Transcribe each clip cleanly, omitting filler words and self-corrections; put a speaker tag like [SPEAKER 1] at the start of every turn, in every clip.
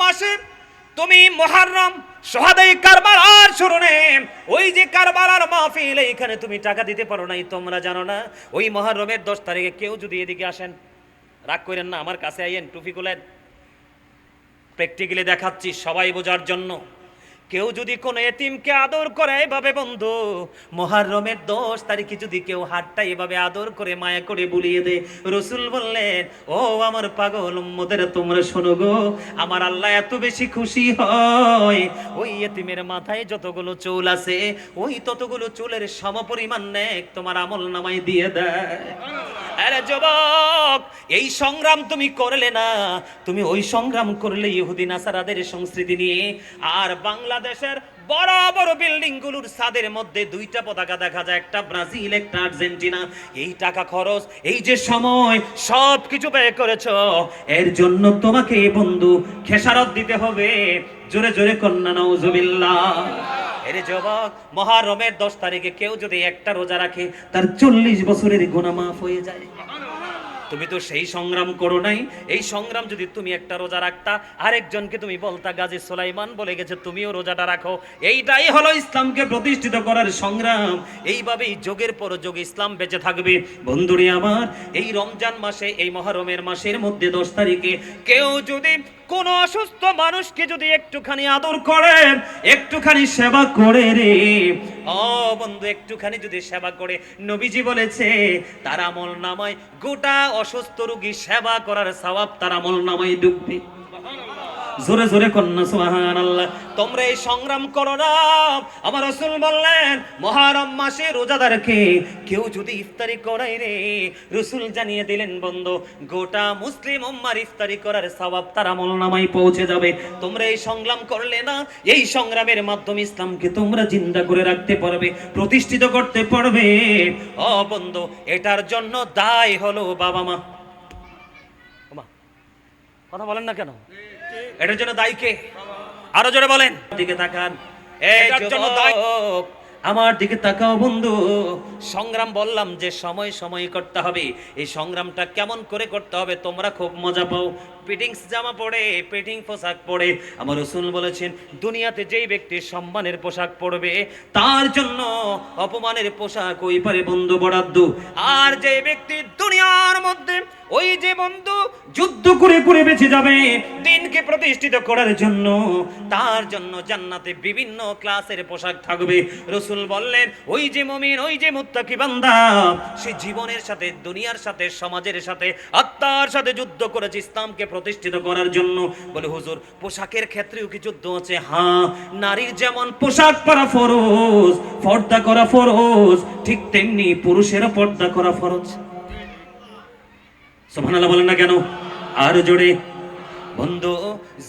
[SPEAKER 1] মাসে তুমি মুহররম শহাদায়ে কারবালার স্মরণে ওই যে কারবালার মাহফিল এইখানে তুমি টাকা দিতে পারো নাই, তোমরা জানো না? ওই মুহররমের 10 তারিখে কেউ যদি এদিকে আসেন, রাগ করেন না, আমার কাছে আইয়েন, টুপি খুলেন, প্র্যাকটিক্যালি দেখাচ্ছি সবাই বোঝার জন্য। কেউ যদি কোনো এতিমকে আদর করে এভাবে বন্ধু, মুহররমের 10 তারিখে যদি কেউ হাতটা এভাবে আদর করে মায়া করে বুলিয়ে দেয়, রাসূল বললেন, ও আমার পাগল উম্মতের তোমরা শোনো গো, আমার আল্লাহ এত বেশি খুশি হয় ওই এতিমের মাথায় যতগুলো চুল আছে ওই ততগুলো চুলের সমপরিমাণ নেক তোমার আমল নামায় দিয়ে দেয়। আরে যুবক, এই সংগ্রাম তুমি করলে না, তুমি ওই সংগ্রাম করলে ইহুদি নাসারাদের সংস্কৃতি নিয়ে। আর বাংলাদেশের বড় বড় বিল্ডিং গুলোর ছাদের মধ্যে 2টা পতাকা দেখা যায়, একটা ব্রাজিল একটা আর্জেন্টিনা। এই টাকা খরচ, এই যে সময়, সব কিছু ব্যয় করেছো, এর জন্য তোমাকে বন্ধু খেসারত দিতে হবে। জোরে জোরে কন্যা নাউজুবিল্লাহ। এরে যুবক, মুহররমের 10 তারিখে কেউ যদি একটা রোজা রাখে তার 40 বছরের গুনাহ মাফ হয়ে যায়। তুমি তো সেই সংগ্রাম করো নাই। এই সংগ্রাম যদি তুমি একটা রোজা রাখতা, আরেকজনকে তুমি বলতা গাজী সুলাইমান বলে গেছে তুমিও রোজাটা রাখো, এইটাই হলো ইসলামকে প্রতিষ্ঠিত করার সংগ্রাম। এইভাবেই যুগের পর যুগ ইসলাম বেঁচে থাকবে। বন্ধুরে আমার, এই রমজান মাসে, এই মুহররমের মাসের মধ্যে 10 তারিখে কেউ যদি কোন অসুস্থ মানুষকে যদি একটুখানি আদর করে, একটুখানি সেবা করে রে ও বন্ধু, একটুখানি যদি সেবা করে, নবীজি বলেছে তার আমল নামায় গোটা অসুস্থ রোগী সেবা করার সওয়াব তার আমল নামায় ঢুকবে। জোরে জোরে কন্যা সুবহানাল্লাহ। তোমরা এই সংগ্রাম করো না। আমার রাসূল বললেন, মুহররম মাসে রোজাদারকে কেউ যদি ইফতারি করায় রে, রাসূল জানিয়ে দিলেন বন্ধু গোটা মুসলিম উম্মার ইফতারি করার সওয়াব তার আমলনামায় পৌঁছে যাবে। তোমরা এই সংগ্রাম করলে না, এই সংগ্রামের মাধ্যমে ইসলামকে তোমরা জিন্দা করে রাখতে পারবে, প্রতিষ্ঠিত করতে পারবে। ও বন্ধু, এটার জন্য দায় হলো বাবা মা। কথা বলেন না কেন? এটার জন্য দায়ী কে? আরো জোরে বলেন। দিকে তাকান, এটার জন্য দায়ী আমার দিকে তাকাও বন্ধু। সংগ্রাম বললাম যে সময় সময় করতে হবে। এই সংগ্রামটা কেমন করে করতে হবে তোমরা খুব মজা পাও। পেটিংস জামা পরে, পেটিং পোশাক পরে আমার রাসূল বলেছেন, দুনিয়াতে যেই ব্যক্তি সম্মানের পোশাক পরবে তার জন্য অপমানের পোশাক ওই পারে বন্ধু বরাদ্দ। আর যে ব্যক্তি দুনিয়ার মধ্যে ওই যে বন্ধু যুদ্ধ করে করে বেঁচে যাবে দিনকে প্রতিষ্ঠিত করার জন্য, তার জন্য জান্নাতে বিভিন্ন ক্লাসের পোশাক থাকবে। রাসূল বললেন, ওই যে মুমিন, ওই যে মুত্তাকি বান্দা, সে জীবনের সাথে, দুনিয়ার সাথে, সমাজের সাথে, আত্মার সাথে যুদ্ধ করেছে ইসলামকে প্রতিষ্ঠিত করার জন্য। বলে হুজুর, পোশাকের ক্ষেত্রেও কি যুদ্ধ আছে? হ্যাঁ, নারীর যেমন পোশাক পরা ফরজ, পর্দা করা ফরজ, ঠিক তেমনি পুরুষেরও পর্দা করা ফরজ। সুবহানাল্লাহ বলেন না কেন? আর জোরে। বন্ধু,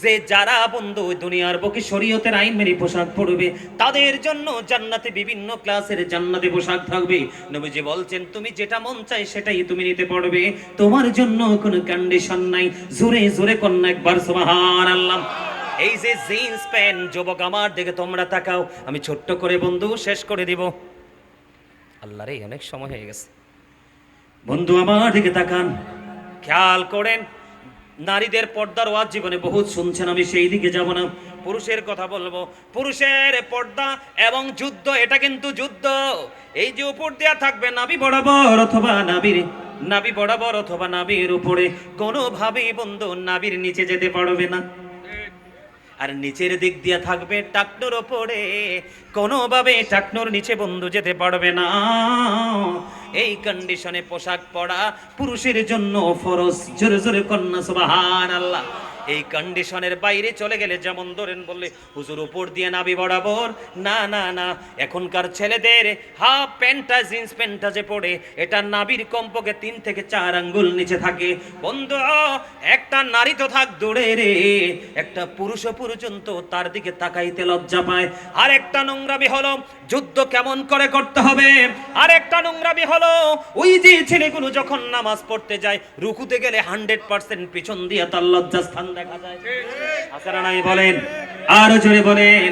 [SPEAKER 1] যে যারা বন্ধু দুনিয়ার বুকে শরীয়তের আইন মেনে পোশাক পরবে তাদের জন্য জান্নাতে বিভিন্ন ক্লাসের জান্নাতে পোশাক থাকবে। নবীজি বলছেন, তুমি যেটা মন চাই সেটাই তুমি নিতে পারবে, তোমার জন্য কোনো কন্ডিশন নাই। জোরে জোরে কন্যা একবার সুবহানাল্লাহ। এই যে জিন্স প্যান্ট, যুবক আমার দিকে তোমরা তাকাও, আমি ছোট্ট করে বন্ধু শেষ করে দিব। আল্লাহ রে, অনেক সময় হয়ে গেছে। বন্ধু আমার দিকে তাকান, খেয়াল করেন। নারীদের পর্দার ওয়াজ জীবনে বহুত শুনছেন, আমি সেই দিকে যাব না। পুরুষের কথা বলবো। পুরুষের পর্দা এবং যুদ্ধ, এটা কিন্তু যুদ্ধ। এই যে উপর দেয়া থাকবে নাভি বরাবর অথবা নাভি বরাবর অথবা নাভির উপরে, কোনোভাবেই বন্ধু নাভির নিচে যেতে পারবে না। আর নিচের দিক দিয়ে থাকবে টাকনোর ওপরে, কোনোভাবে টাকনোর নিচে বন্ধু যেতে পারবে না। এই কন্ডিশনে পোশাক পরা পুরুষের জন্য ফরজ। জোরে জোরে কন্যা সুবহানাল্লাহ। এই কন্ডিশনের বাইরে চলে গেলে, যেমন ধরেন বললে হুজুর উপর দিয়ে নাভি বরাবর, না না না, এখনকার ছেলেদের হাফ প্যান্টটা, জিন্স প্যান্টটা যে পড়ে, এটা নাভির কমপক্ষে 3 থেকে 4 আঙ্গুল নিচে থাকে। বন্ধু, একটা নারী তো থাক দূরে রে, একটা পুরুষও পর্যন্ত তার দিকে তাকাইতে লজ্জা পায়। আর একটা নোংরামি হলো যুদ্ধ কেমন করে করতে হবে। আর একটা নোংরামি হলো ওই যে ছেলেগুলো যখন নামাজ পড়তে যায়, রুকুতে গেলে 100% পিছন দিয়ে তার লজ্জাস্থান দেখা যায়। আপনারা নাই বলেন, আর জোরে বলেন।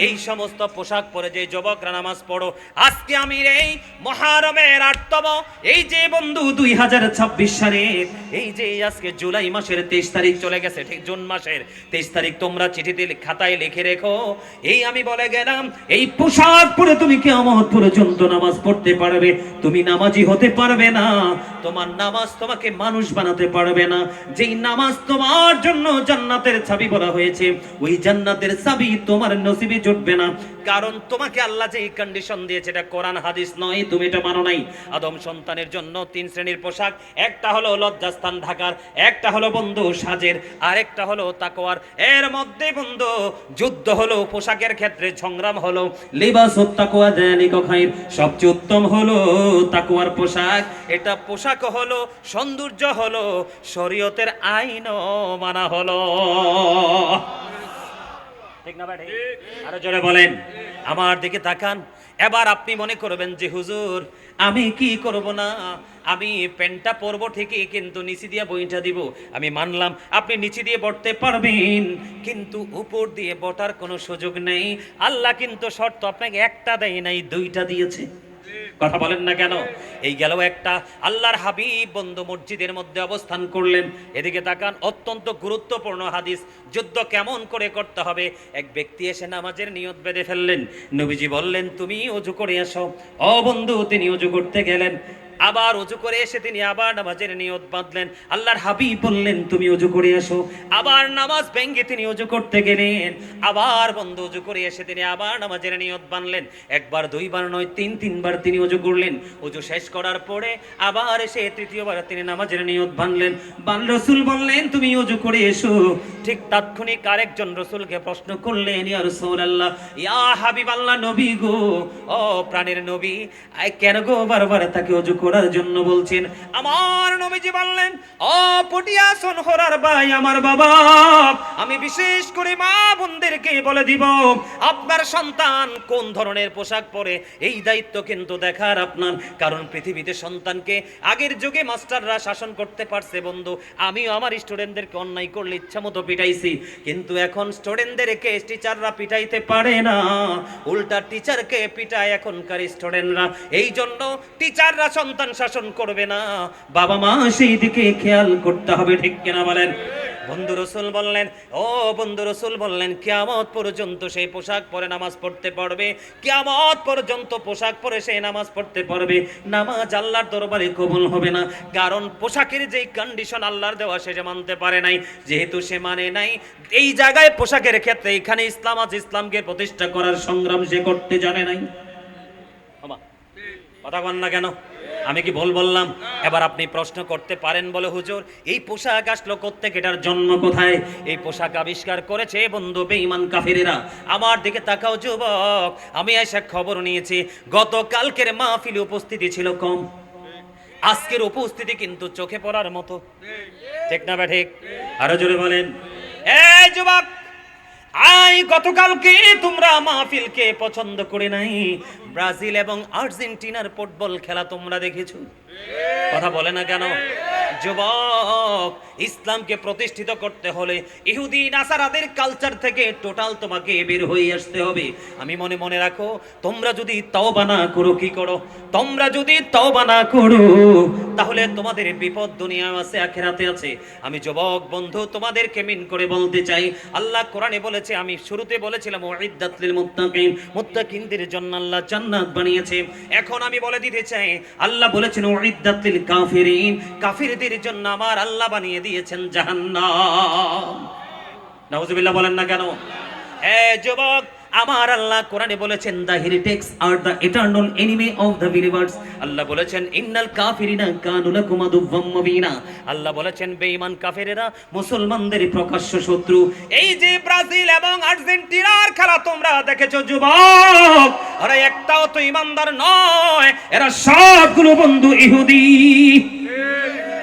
[SPEAKER 1] এই সমস্ত পোশাক পরে যে যুবকরা নামাজ পড়ো, আজকে আমি এই মুহররমের 8তম এই যে বন্ধু 2026 সালের এই যে আজকে জুলাই মাসের 23 তারিখ চলে গেছে, ঠিক জুন মাসের 23 তারিখ, তোমরা চিঠিতে খাতায় লিখে রেখো, এই আমি বলে গেলাম এই পোশাক পরে তুমি কিয়ামত পর্যন্ত নামাজ পড়তে পারবে, তুমি নামাজি হতে পারবে না, তোমার নামাজ তোমাকে মানুষ বানাতে পারবে না। যেই নামাজ তোমার জন্য জান্নাতের চাবি বলা হয়েছে, ওই জান্নাতের চাবি তোমার নসিবে জুটবে না, কারণ তোমাকে আল্লাহ যেই কন্ডিশন দিয়েছে এটা কোরআন হাদিস নয়, তুমি এটা মানো নাই। আদম সন্তানের জন্য 3 শ্রেণীর পোশাক, একটা হলো লজ্জাস্থান ঢাকার, একটা হলো বন্ধু সাজের, আর একটা হলো তাকওয়ার। এর মধ্যে বন্ধু যুদ্ধ হলো পোশাকের ক্ষেত্রে, সংগ্রাম হলো লিবাসুত তাকওয়া যালিকা খায়র, সবচেয়ে উত্তম হলো তাকওয়ার পোশাক। এটা পোশাক হলো, সৌন্দর্য হলো, শরীয়তের আইনও মানা হলো, ঠিক না ভাই? আরো জোরে বলেন, আমার দিকে তাকান। এবার আপনি মনে করবেন যে হুজুর আমি কি করব না, আমি প্যান্টটা পরবো ঠিকই, কিন্তু নিচে দিয়ে বইটা দিব। আমি মানলাম আপনি নিচে দিয়ে বটতে পারবেন, কিন্তু উপর দিয়ে বটার কোনো সুযোগ নেই। আল্লাহ কিন্তু শর্ত আপনাকে একটা দেয় নাই, 2টা দিয়েছে। কথা বলেন না কেন? এই গেল একটা। আল্লাহর হাবিব বন্ধু মসজিদের মধ্যে অবস্থান করলেন, এদিকে তাকান, অত্যন্ত গুরুত্বপূর্ণ হাদিস। যুদ্ধ কেমন করে করতে হবে, এক ব্যক্তি এসে নামাজের নিয়ত বেঁধে ফেললেন, নবীজি বললেন তুমি ওযু করে আসো। ও বন্ধু, তিনি ওযু করতে গেলেন, আবার ওযু করে এসে তিনি আবার নামাজের নিয়ত বাঁধলেন। আল্লাহর হাবিব বললেন তুমি ওযু করে আসো, আবার নামাজ ভেঙে তিনি ওযু করতে গেলেন, আবার বন্ধু ওযু করে এসে তিনি আবার নামাজের নিয়ত বাঁধলেন। একবার 2বার নয়, 3বার তিনি ওযু করলেন। ওযু শেষ করার পরে আবার এসে 3য়বার তিনি নামাজের নিয়ত বাঁধলেন। রাসূল বললেন তুমি ওযু করে এসো। ঠিক তাৎক্ষণিক আরেকজন রাসূলকে প্রশ্ন করলেন, ইয়া রাসূলুল্লাহ, ইয়া হাবিবাল্লাহ, নবী গো, ও প্রাণের নবী, কেন গো বারবার তাকে ওযু করার জন্য বলছেন? আমার নবীজি বললেন, ও পটিয়া সোনহরার ভাই, আমার বাবা, আমি বিশেষ করে মা বোনদেরকে বলে দিব আপনার সন্তান কোন ধরনের পোশাক পরে, এই দায়িত্ব কিন্তু দেখার আপনার। কারণ পৃথিবীতে সন্তানকে আগের যুগে মাস্টাররা শাসন করতে পারছে বন্ধু, আমিও আমার স্টুডেন্টদেরকে অন্যায় করলে ইচ্ছা মতো পিটাইছি, কিন্তু এখন স্টুডেন্টদেরকে টিচাররা পিটাইতে পারে না, উল্টা টিচারকে পিটায় এখনকার স্টুডেন্টরা। এই জন্য টিচাররা সন্তান শাসন করবে না, বাবা মা সেই দিকে খেয়াল করতে হবে, ঠিক কিনা বলেন? বন্ধু রাসূল বললেন, ও বন্ধু রাসূল বললেন, কিয়ামত পর্যন্ত সেই পোশাক পরে নামাজ পড়তে পারবে, কিয়ামত পর্যন্ত পোশাক পরে সেই নামাজ পড়তে পারবে, নামাজ আল্লাহর দরবারে কবুল হবে না। কারণ পোশাকের যেই কন্ডিশন আল্লাহর দেওয়া সে মানতে পারে নাই, যেহেতু সে মানে নাই, এই জায়গায় পোশাকের ক্ষেত্রে এখানে ইসলাম আজ ইসলামকে প্রতিষ্ঠা করার সংগ্রাম সে করতে জানে নাই। কথা বল না কেন? আমি কি ভুল বললাম? এবার আপনি প্রশ্ন করতে পারেন বলে, হুজুর এই পোশাক আসলো কোত্থেকে, এটার জন্ম কোথায়? এই পোশাক আবিষ্কার করেছে বন্ধু বেঈমান কাফেরেরা। আমার দিকে তাকাও যুবক, আমি এসে খবর নিয়েছি গতকালকের মাহফিলে উপস্থিতি ছিল কম, আজকের উপস্থিতি কিন্তু চোখে পড়ার মতো, ঠিক না ঠিক? আরো জোরে বলেন। এই যুবক, গতকালকে তোমরা মাহফিলকে পছন্দ করে নাই, ব্রাজিল এবং আর্জেন্টিনার ফুটবল খেলা তোমরা দেখেছো, কথা বলে না কেন? যুবক, ইসলামকে প্রতিষ্ঠিত করতে হলে ইহুদি নাসারাদের কালচার থেকে টোটাল তোমাকে বের হয়ে আসতে হবে। আমি মনে রাখো, তোমরা যদি তওবা না করো, কি করো? তোমরা যদি তওবা না করো তাহলে তোমাদের বিপদ দুনিয়ায় আছে, আখিরাতে আছে। আমি যুবক বন্ধু তোমাদেরকে মিন করে বলতে চাই, আল্লাহ কোরআনে বলেছে, আমি শুরুতে বলেছিলাম উইদ্দাত লিল মুত্তাকিন, মুত্তাকিনদের জন্য আল্লাহ জান্নাত বানিয়েছে। এখন আমি বলে দিতে চাই, আল্লাহ বলেছেন উইদ্দাত লিল কাফিরিন, কাফিরদের জন্য আমার আল্লাহ বানিয়ে দিয়েছেন জাহান্নাম। নাউজুবিল্লাহ বলেন না কেন? যুবক, আমার আল্লাহ কোরআনে বলেছেন the heretics are the eternal enemy of the believers। আল্লাহ বলেছেন ইন্নাল কাফিরিনা কানু লাকুম আদুওয়াম মুবিনা। আল্লাহ বলেছেন বেঈমান কাফেরেরা মুসলমানদের প্রকাশ্য শত্রু। এই যে ব্রাজিল এবং আর্জেন্টিনার খেলা তোমরা দেখেছো যুবক, আরে একটাও তো ইমানদার নয়, এরা সবগুলো বন্ধু ইহুদি।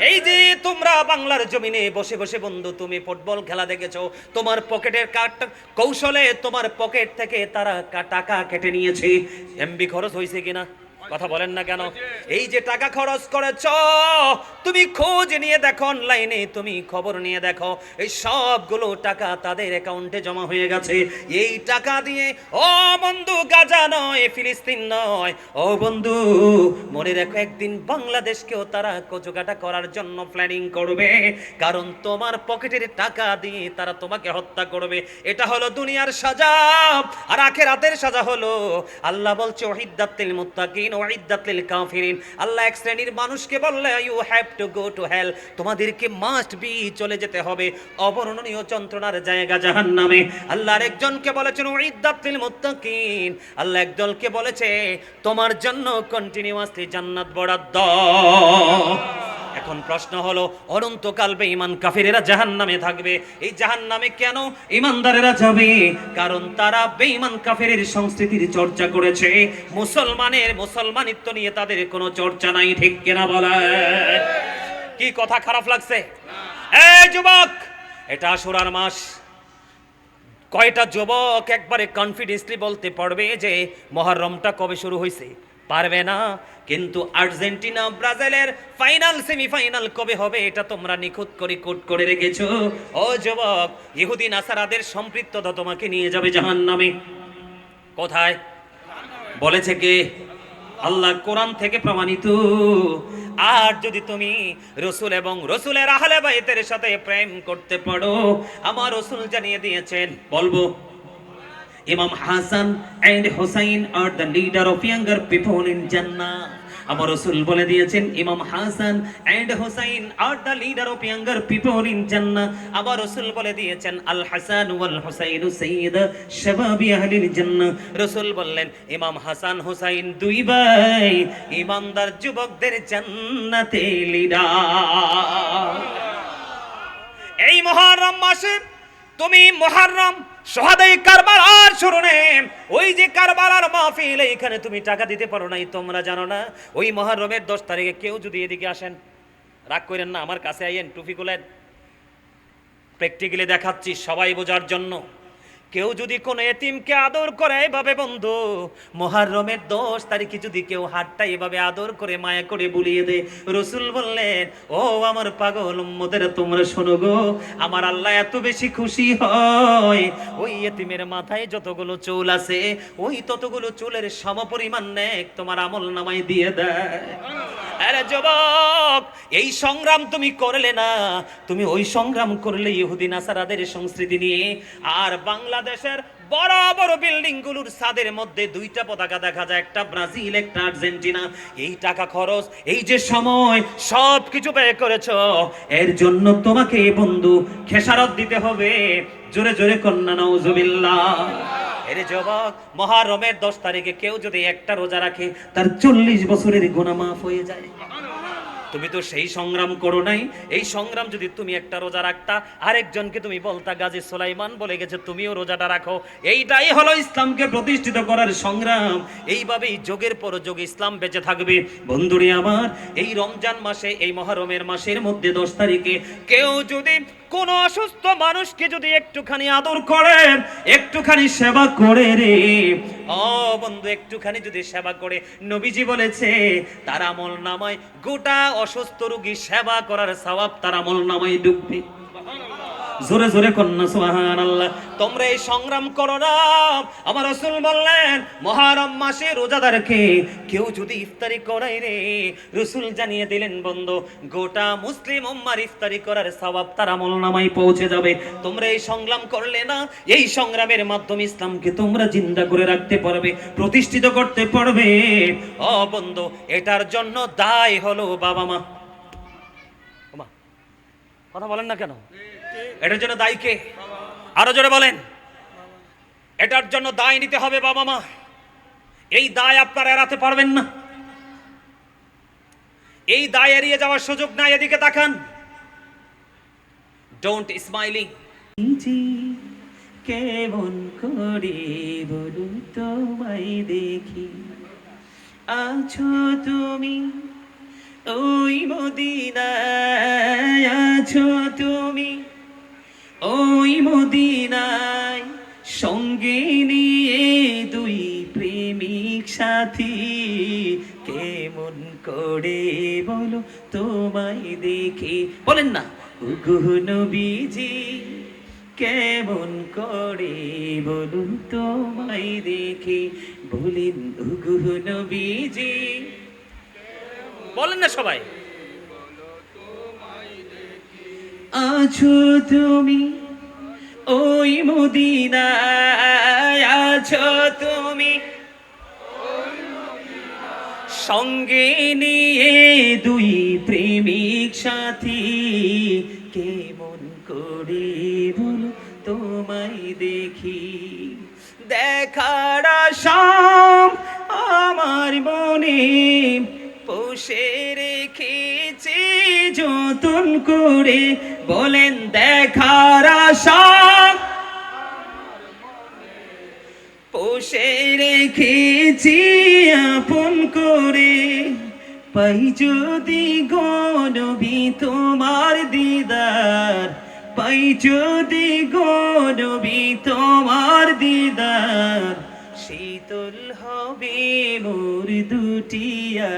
[SPEAKER 1] এই যে তোমরা বাংলার জমিনে বসে বসে বন্ধু তুমি ফুটবল খেলা দেখেছো, তোমার পকেটের কৌশলে তোমার পকেট থেকে তারা টাকা কেটে নিয়েছে, এমবি খরচ হয়েছে কিনা? কথা বলেন না কেন? এই যে টাকা খরচ করেছ, তুমি খোঁজ নিয়ে দেখো, অনলাইনে তুমি খবর নিয়ে দেখো, এই সবগুলো টাকা তাদের অ্যাকাউন্টে জমা হয়ে গেছে। এই টাকা দিয়ে ও বন্ধু গাজা নয়, ফিলিস্তিন নয়, ও বন্ধু মনে রাখো একদিন বাংলাদেশকেও তারা কচুকাটা করার জন্য প্ল্যানিং করবে, কারণ তোমার পকেটের টাকা দিয়ে তারা তোমাকে হত্যা করবে। এটা হলো দুনিয়ার সাজা, আর আখিরাতের সাজা হলো, আল্লাহ বলছে ওহিদ্দাতিল মুত্তাকিন ওহিদ্দাতিল কাফিরিন। আল্লাহ এক শ্রেণীর মানুষকে বললে you have to go to hell, তোমাদেরকে মাস্ট বি চলে যেতে হবে অবর্ণনীয় যন্ত্রণার জায়গা জাহান্নামে। আল্লাহ আরেকজনকে বলেছেন ওহিদ্দাতিল মুত্তাকিন, আল্লাহ একদলকে বলেছে তোমার জন্য কন্টিনিউয়াসলি জান্নাত বরাদ্দ। এখন প্রশ্ন হলো, অনন্তকাল বেঈমান কাফিরেরা জাহান্নামে থাকবে। এই জাহান্নামে কেন ঈমানদারেরা যাবে? কারণ তারা বেঈমান কাফিরের সংস্কৃতির চর্চা করেছে, মুসলমানিত্ব নিয়ে তাদের কোনো চর্চা নাই। ঠিক কিনা বলে? কি কথা খারাপ লাগছে? এই যুবক, এটা আশুরার মাস। কয়টা যুবক একবারে কনফিডেন্সলি বলতে পারবে যে মুহররমটা কবে শুরু হয়েছে? পারবে না। কিন্তু আর্জেন্টিনা ব্রাজিলের ফাইনাল সেমিফাইনাল কবে হবে এটা তোমরা নিখুঁত করে কোট করে রেখেছো। ও যুবক, ইহুদি নাসারাদের সম্পৃক্ততা তোমাকে নিয়ে যাবে জাহান্নামে। কোথায় বলেছে কে? আল্লাহ কোরআন থেকে প্রমাণিত। আর যদি তুমি রসুল এবং রসুলের আহলে বাইতের সাথে প্রেম করতে পারো, আমার রসুল জানিয়ে দিয়েছেন, বলবো Imam Hassan and Hussein are the leader of younger people in Jannah. আমার রাসূল বলে দিয়েছেন ইমাম Hasan and Husain are the leader of younger people in Jannah. আমার রাসূল বলে দিয়েছেন আল হাসান ওয়াল হুসাইন সাইয়্যিদ শাবাবি আহলিল জান্নাহ। রাসূল বললেন ইমাম হাসান হুসাইন দুই ভাই ইমানদার যুবকদের জান্নাতে লিডার। এই মুহররম মাসে তুমি মুহররম শহাদায়ে কারবালার স্মরণে ওই যে কারবালার মাহফিল, এইখানে তুমি টাকা দিতে পারো নাই, তোমরা জানো না? ওই মুহররমের 10 তারিখে কেউ যদি এদিকে আসেন, রাগ করেন না, আমার কাছে আইয়েন, টুপি খুলেন, প্র্যাকটিক্যালি দেখাচ্ছি সবাই বোঝার জন্য। কেউ যদি কোনো এতিমকে আদর করে এভাবে বন্ধু, মুহররমের 10 তারিখে যদি কেউ হাতটা এভাবে আদর করে মায়া করে বুলিয়ে দেয়, রাসূল বললেন ও আমার পাগল উম্মতের তোমরা শোনো গো, আমার আল্লাহ এত বেশি খুশি হয় ওই এতিমের মাথায় যতগুলো চুল আছে ওই ততগুলো চুলের সমপরিমাণ নেক তোমার আমল নামায় দিয়ে দেয়। আরে যুবক, এই সংগ্রাম তুমি করলে না, তুমি ওই সংগ্রাম করলে ইহুদি নাসারাদের সংস্কৃতি নিয়ে। আর বাংলাদেশের বড় বড় বিল্ডিং গুলোর ছাদের মধ্যে দুইটা পতাকা দেখা যায়, একটা ব্রাজিল একটা আর্জেন্টিনা। এই টাকা খরচ, এই যে সময়, সব কিছু ব্যয় করেছো, এর জন্য তোমাকে বন্ধু খেসারত দিতে হবে। জোরে জোরে কন্যা নাউজুবিল্লাহ। এরে যুবক, মুহররমের 10 তারিখে কেউ যদি একটা রোজা রাখে তার 40 বছরের গুনাহ মাফ হয়ে যায়। তুমি তো সেই সংগ্রাম করো নাই। এই সংগ্রাম যদি তুমি একটা রোজা রাখতা, আরেকজনকে তুমি বলতা গাজী সুলাইমান বলে গেছে তুমিও রোজাটা রাখো, এইটাই হলো ইসলামকে প্রতিষ্ঠিত করার সংগ্রাম। এইভাবেই যুগের পর যুগ ইসলাম বেঁচে থাকবে। বন্ধুরে আমার, এই রমজান মাসে, এই মুহররমের মাসের মধ্যে 10 তারিখে কেউ যদি কোন অসুস্থ মানুষকে যদি একটুখানি আদর করে, একটুখানি সেবা করে রে ও বন্ধু, একটুখানি যদি সেবা করে, নবীজি বলেছে তার আমল নামায় গোটা অসুস্থ রোগী সেবা করার সওয়াব তার আমল নামায় ঢুকবে। জোরে জোরে কন্যা সুবহানাল্লাহ। তোমরা এই সংগ্রাম করো না। আমার রাসূল বললেন মুহররম মাসে রোজাদারকে কেউ যদি ইফতারি করায় রে, রাসূল জানিয়ে দিলেন বন্ধু গোটা মুসলিম উম্মার ইফতারি করার সওয়াব তার আমলনামায় পৌঁছে যাবে। তোমরা এই সংগ্রাম করলে না, এই সংগ্রামের মাধ্যমে ইসলামকে তোমরা জিন্দা করে রাখতে পারবে, প্রতিষ্ঠিত করতে পারবে। ও বন্ধু, এটার জন্য দায় হলো বাবা মা। কথা বলেন না কেন? এটার জন্য দায়ী কে? আরো জোরে বলেন। এটার জন্য দায় নিতে হবে বাবা মা। এই দায় আপনারা এড়াতে পারবেন না। এই দায় এড়িয়ে যাওয়ার সুযোগ নাই। এদিকে তাকান। Don't smiling. কেমন করে বলুন তোমায় দেখি, আছো তুমি ওই মদিনায়, আছো তুমি ওই মদিনায়, সঙ্গে নিয়ে দুই প্রেমিক সাথী, কেমন করে বলো তোমায় দেখি, বলেন না ওগো নবীজি কেমন করে বলো তোমায় দেখি, বলেন ওগো নবীজি, বলেন না সবাই। আছো তুমি ওই মদিনায়, আছো তুমি সঙ্গে নিয়ে দুই প্রেমিক সাথী, কেমন করে বলো তোমায় দেখি, দেখার আশাম আমার মনে পোষে রেখেছি যতন করে, বলেন দেখার আশা পোষে রেখেছি আপন করে, পাই যদি গো নবী তোমার দিদার, পাই যদি গো নবী তোমার দিদার, শীতল হবে মোর দুটি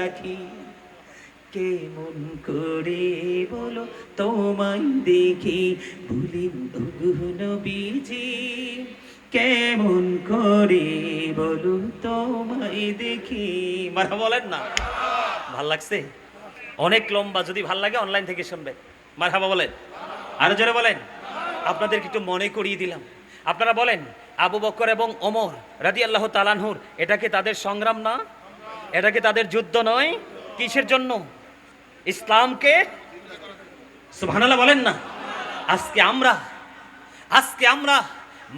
[SPEAKER 1] আখি, কেমন করে বলো তোমায় দেখি, বলিন ওগো নবীজি কেমন করে বলো তোমায় দেখি। মারহাবা বলেন না, ভাল লাগছে? অনেক লম্বা, যদি ভাল লাগে অনলাইন থেকে শুনবে। মারহাবা বলেন, আরো জোরে বলেন। আপনাদেরকে একটু মনে করিয়ে দিলাম। আপনারা বলেন আবু বকর এবং ওমর রাদিয়াল্লাহু তাআলা আনহুর এটা কি তাদের সংগ্রাম না? এটা কি তাদের যুদ্ধ নয়? কিসের জন্য? ইসলামকে, সুবহানাল্লাহ বলেন না। আজকে আমরা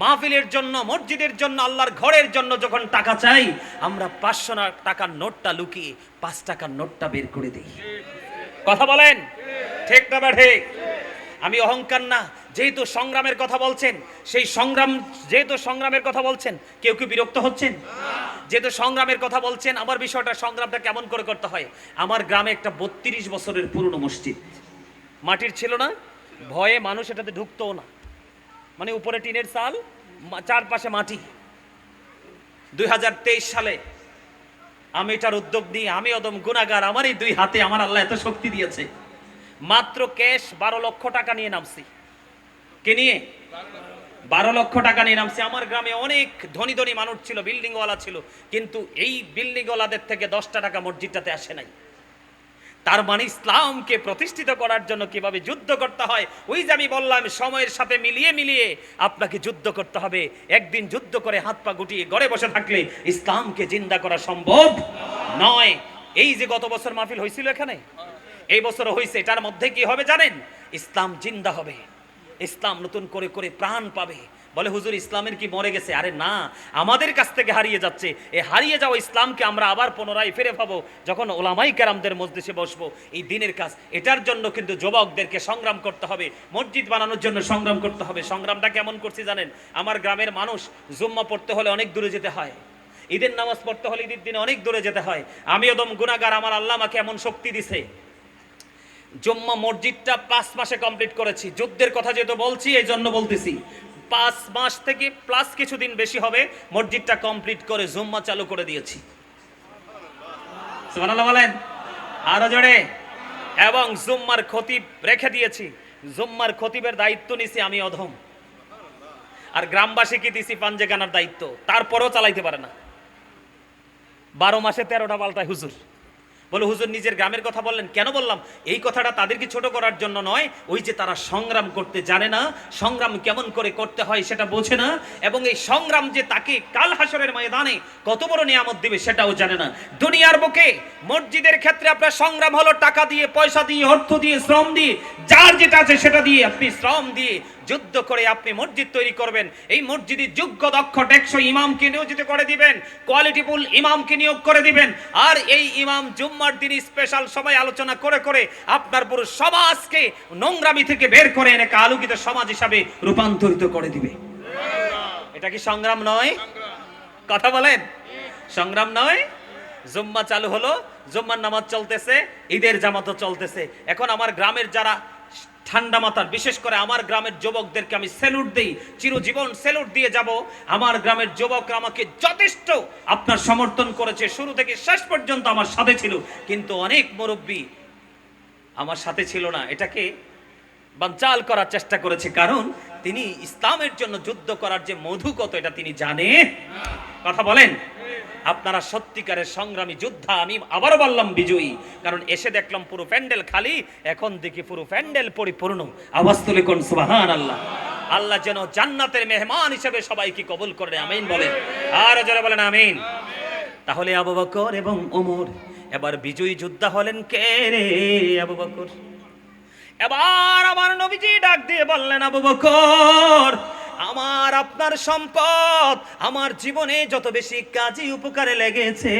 [SPEAKER 1] মাহফিলের জন্য, মসজিদের জন্য, আল্লাহর ঘরের জন্য যখন টাকা চাই, আমরা 500 টাকার নোটটা লুকিয়ে 5 টাকার নোটটা বের করে দিই। কথা বলেন ঠিক না ঠিক? আমি অহংকার না, যেহেতু সংগ্রামের কথা বলছেন, সেই সংগ্রাম, যেহেতু সংগ্রামের কথা বলছেন, কেউ কি বিরক্ত হচ্ছেন? যেহেতু সংগ্রামের কথা বলছেন, আমার বিষয়টা, সংগ্রামটা কেমন করে করতে হয়। আমার গ্রামে একটা 32 বছরের পুরনো মসজিদ, মাটির ছিল না, ভয়ে মানুষ এটাতে ঢুকতো না, মানে উপরে টিনের চাল, চারপাশে মাটি। 2023 সালে আমি এটার উদ্যোগ নিয়ে, আমি অদম গুনাহগার, আমার এই 2 হাতে আমার আল্লাহ এত শক্তি দিয়েছে, মাত্র ক্যাশ 12 লক্ষ টাকা নিয়ে নামছি। কে নিয়ে? 12 লক্ষ টাকা নিয়ে নামছি। আমার গ্রামে অনেক ধনী ধনী মানুষ ছিল, বিল্ডিংওয়ালা ছিল, কিন্তু এই বিল্ডিংওয়ালাদের থেকে 10টা টাকা মসজিদটাতে আসে নাই। তার মানে ইসলামকে প্রতিষ্ঠিত করার জন্য কিভাবে যুদ্ধ করতে হয়, ওই যে আমি বললাম, সময়ের সাথে মিলিয়ে মিলিয়ে আপনাকে যুদ্ধ করতে হবে। একদিন যুদ্ধ করে হাত পা গুটিয়ে ঘরে বসে থাকলে ইসলামকে জিন্দা করা সম্ভব নয়। এই যে গত বছর মাহফিল হয়েছিল এখানে, এই বছরও হয়েছে, এটার মধ্যে কি হবে জানেন? ইসলাম জিন্দা হবে, ইসলাম নতুন করে করে প্রাণ পাবে। বলে হুজুর ইসলামের কি মরে গেছে? আরে না, আমাদের কাছ থেকে হারিয়ে যাচ্ছে। এই হারিয়ে যাওয়া ইসলামকে আমরা আবার পুনরায় ফিরে পাবো যখন ওলামাই কেরামদের মজলিসে বসবো। এই দিনের কাজ, এটার জন্য কিন্তু যুবকদেরকে সংগ্রাম করতে হবে, মসজিদ বানানোর জন্য সংগ্রাম করতে হবে। সংগ্রামটা কেমন করছি জানেন? আমার গ্রামের মানুষ জুম্মা পড়তে হলে অনেক দূরে যেতে হয়, ঈদের নামাজ পড়তে হলে ঈদের দিনে অনেক দূরে যেতে হয়। আমি একদম গুনাহগার, আমার আল্লাহ আমাকে এমন শক্তি দিছে, জুম্মা মসজিদটা 5 মাসে কমপ্লিট করেছি। যুদ্ধের কথা যেহেতু বলছি, এই জন্য বলতেছি, 5 মাস থেকে প্লাস কিছুদিন বেশি হবে, মসজিদটা কমপ্লিট করে জুম্মা চালু করে দিয়েছি। সুবহানাল্লাহ বলেন আরো জোরে। এবং জুম্মার খতিব রেখে দিয়েছি, জুম্মার খতিবের দায়িত্ব নিছি আমি অধম, আর গ্রামবাসীকে দিছি পাঞ্জে গানার দায়িত্ব, তারপরেও চালাইতে পারে না। 12 মাসে 13টা পাল্টায় হুজুর। বলে হুজুর নিজের গ্রামের কথা বললেন, কেন বললাম? এই কথাটা তাদেরকে ছোট করার জন্য নয়, ওই যে তারা সংগ্রাম করতে জানে না, সংগ্রাম কেমন করে করতে হয় সেটা বোঝে না, এবং এই সংগ্রাম যে তাকে কাল হাসরের ময়দানে কত বড় নিয়ামত দিবে সেটাও জানে না। দুনিয়ার বুকে মসজিদের ক্ষেত্রে আপনার সংগ্রাম হলো টাকা দিয়ে, পয়সা দিয়ে, অর্থ দিয়ে, শ্রম দিয়ে, যার যেটা আছে সেটা দিয়ে, আপনি শ্রম দিয়ে যুদ্ধ করে আপনি মসজিদ তৈরি করবেন। এই মসজিদে যোগ্য দক্ষ টেকসই ইমামকে নিয়োজিত করে দিবেন, কোয়ালিটিফুল ইমামকে নিয়োগ করে দিবেন, আর এই ইমাম জুম্মার দিন স্পেশাল সময় আলোচনা করে করে আপনার পুরো সমাজকে নোংরামি থেকে বের করে এনে আলোকিত সমাজ হিসাবে রূপান্তরিত করে দিবে। এটা কি সংগ্রাম নয়? কথা বলেন, সংগ্রাম নয়? জুম্মা চালু হলো, জুম্মার নামাজ চলতেছে, ঈদের জামাতও চলতেছে। এখন আমার গ্রামের যারা ঠান্ডা মাথার, বিশেষ করে আমার গ্রামের যুবকদেরকে আমি স্যালুট দেই, চিরজীবন স্যালুট দিয়ে যাব। আমার গ্রামের যুবকরা আমাকে যথেষ্ট আপনার সমর্থন করেছে, শুরু থেকে শেষ পর্যন্ত আমার সাথে ছিল। কিন্তু অনেক মুরব্বী আমার সাথে ছিল না, এটাকে বানচাল করার চেষ্টা করেছে, কারণ তিনি ইসলামের জন্য যুদ্ধ করার যে মধু কত এটা তিনি জানে। কথা বলেন, আপনারা সত্যিকারের সংগ্রামী যোদ্ধা। আমি আবারও বললাম বিজয়ী, কারণ এসে দেখলাম পুরো প্যান্ডেল খালি, এখন দেখি পুরো প্যান্ডেল পরিপূর্ণ। আওয়াজ তুলে কোন সুবহানাল্লাহ। আল্লাহ যেন জান্নাতের মেহমান হিসেবে সবাইকে কবুল করে, আমিন বলেন, আর জোরে বলেন আমিন। তাহলে আবু বকর এবং ওমর এবার বিজয়ী যোদ্ধা হলেন কে রে? আবু বকর। এবার আমার নবীজি ডাক দিয়ে বললেন, আবু বকর, আমার আপনার সম্পদ আমার জীবনে যত বেশি কাজে উপকারে লেগেছে,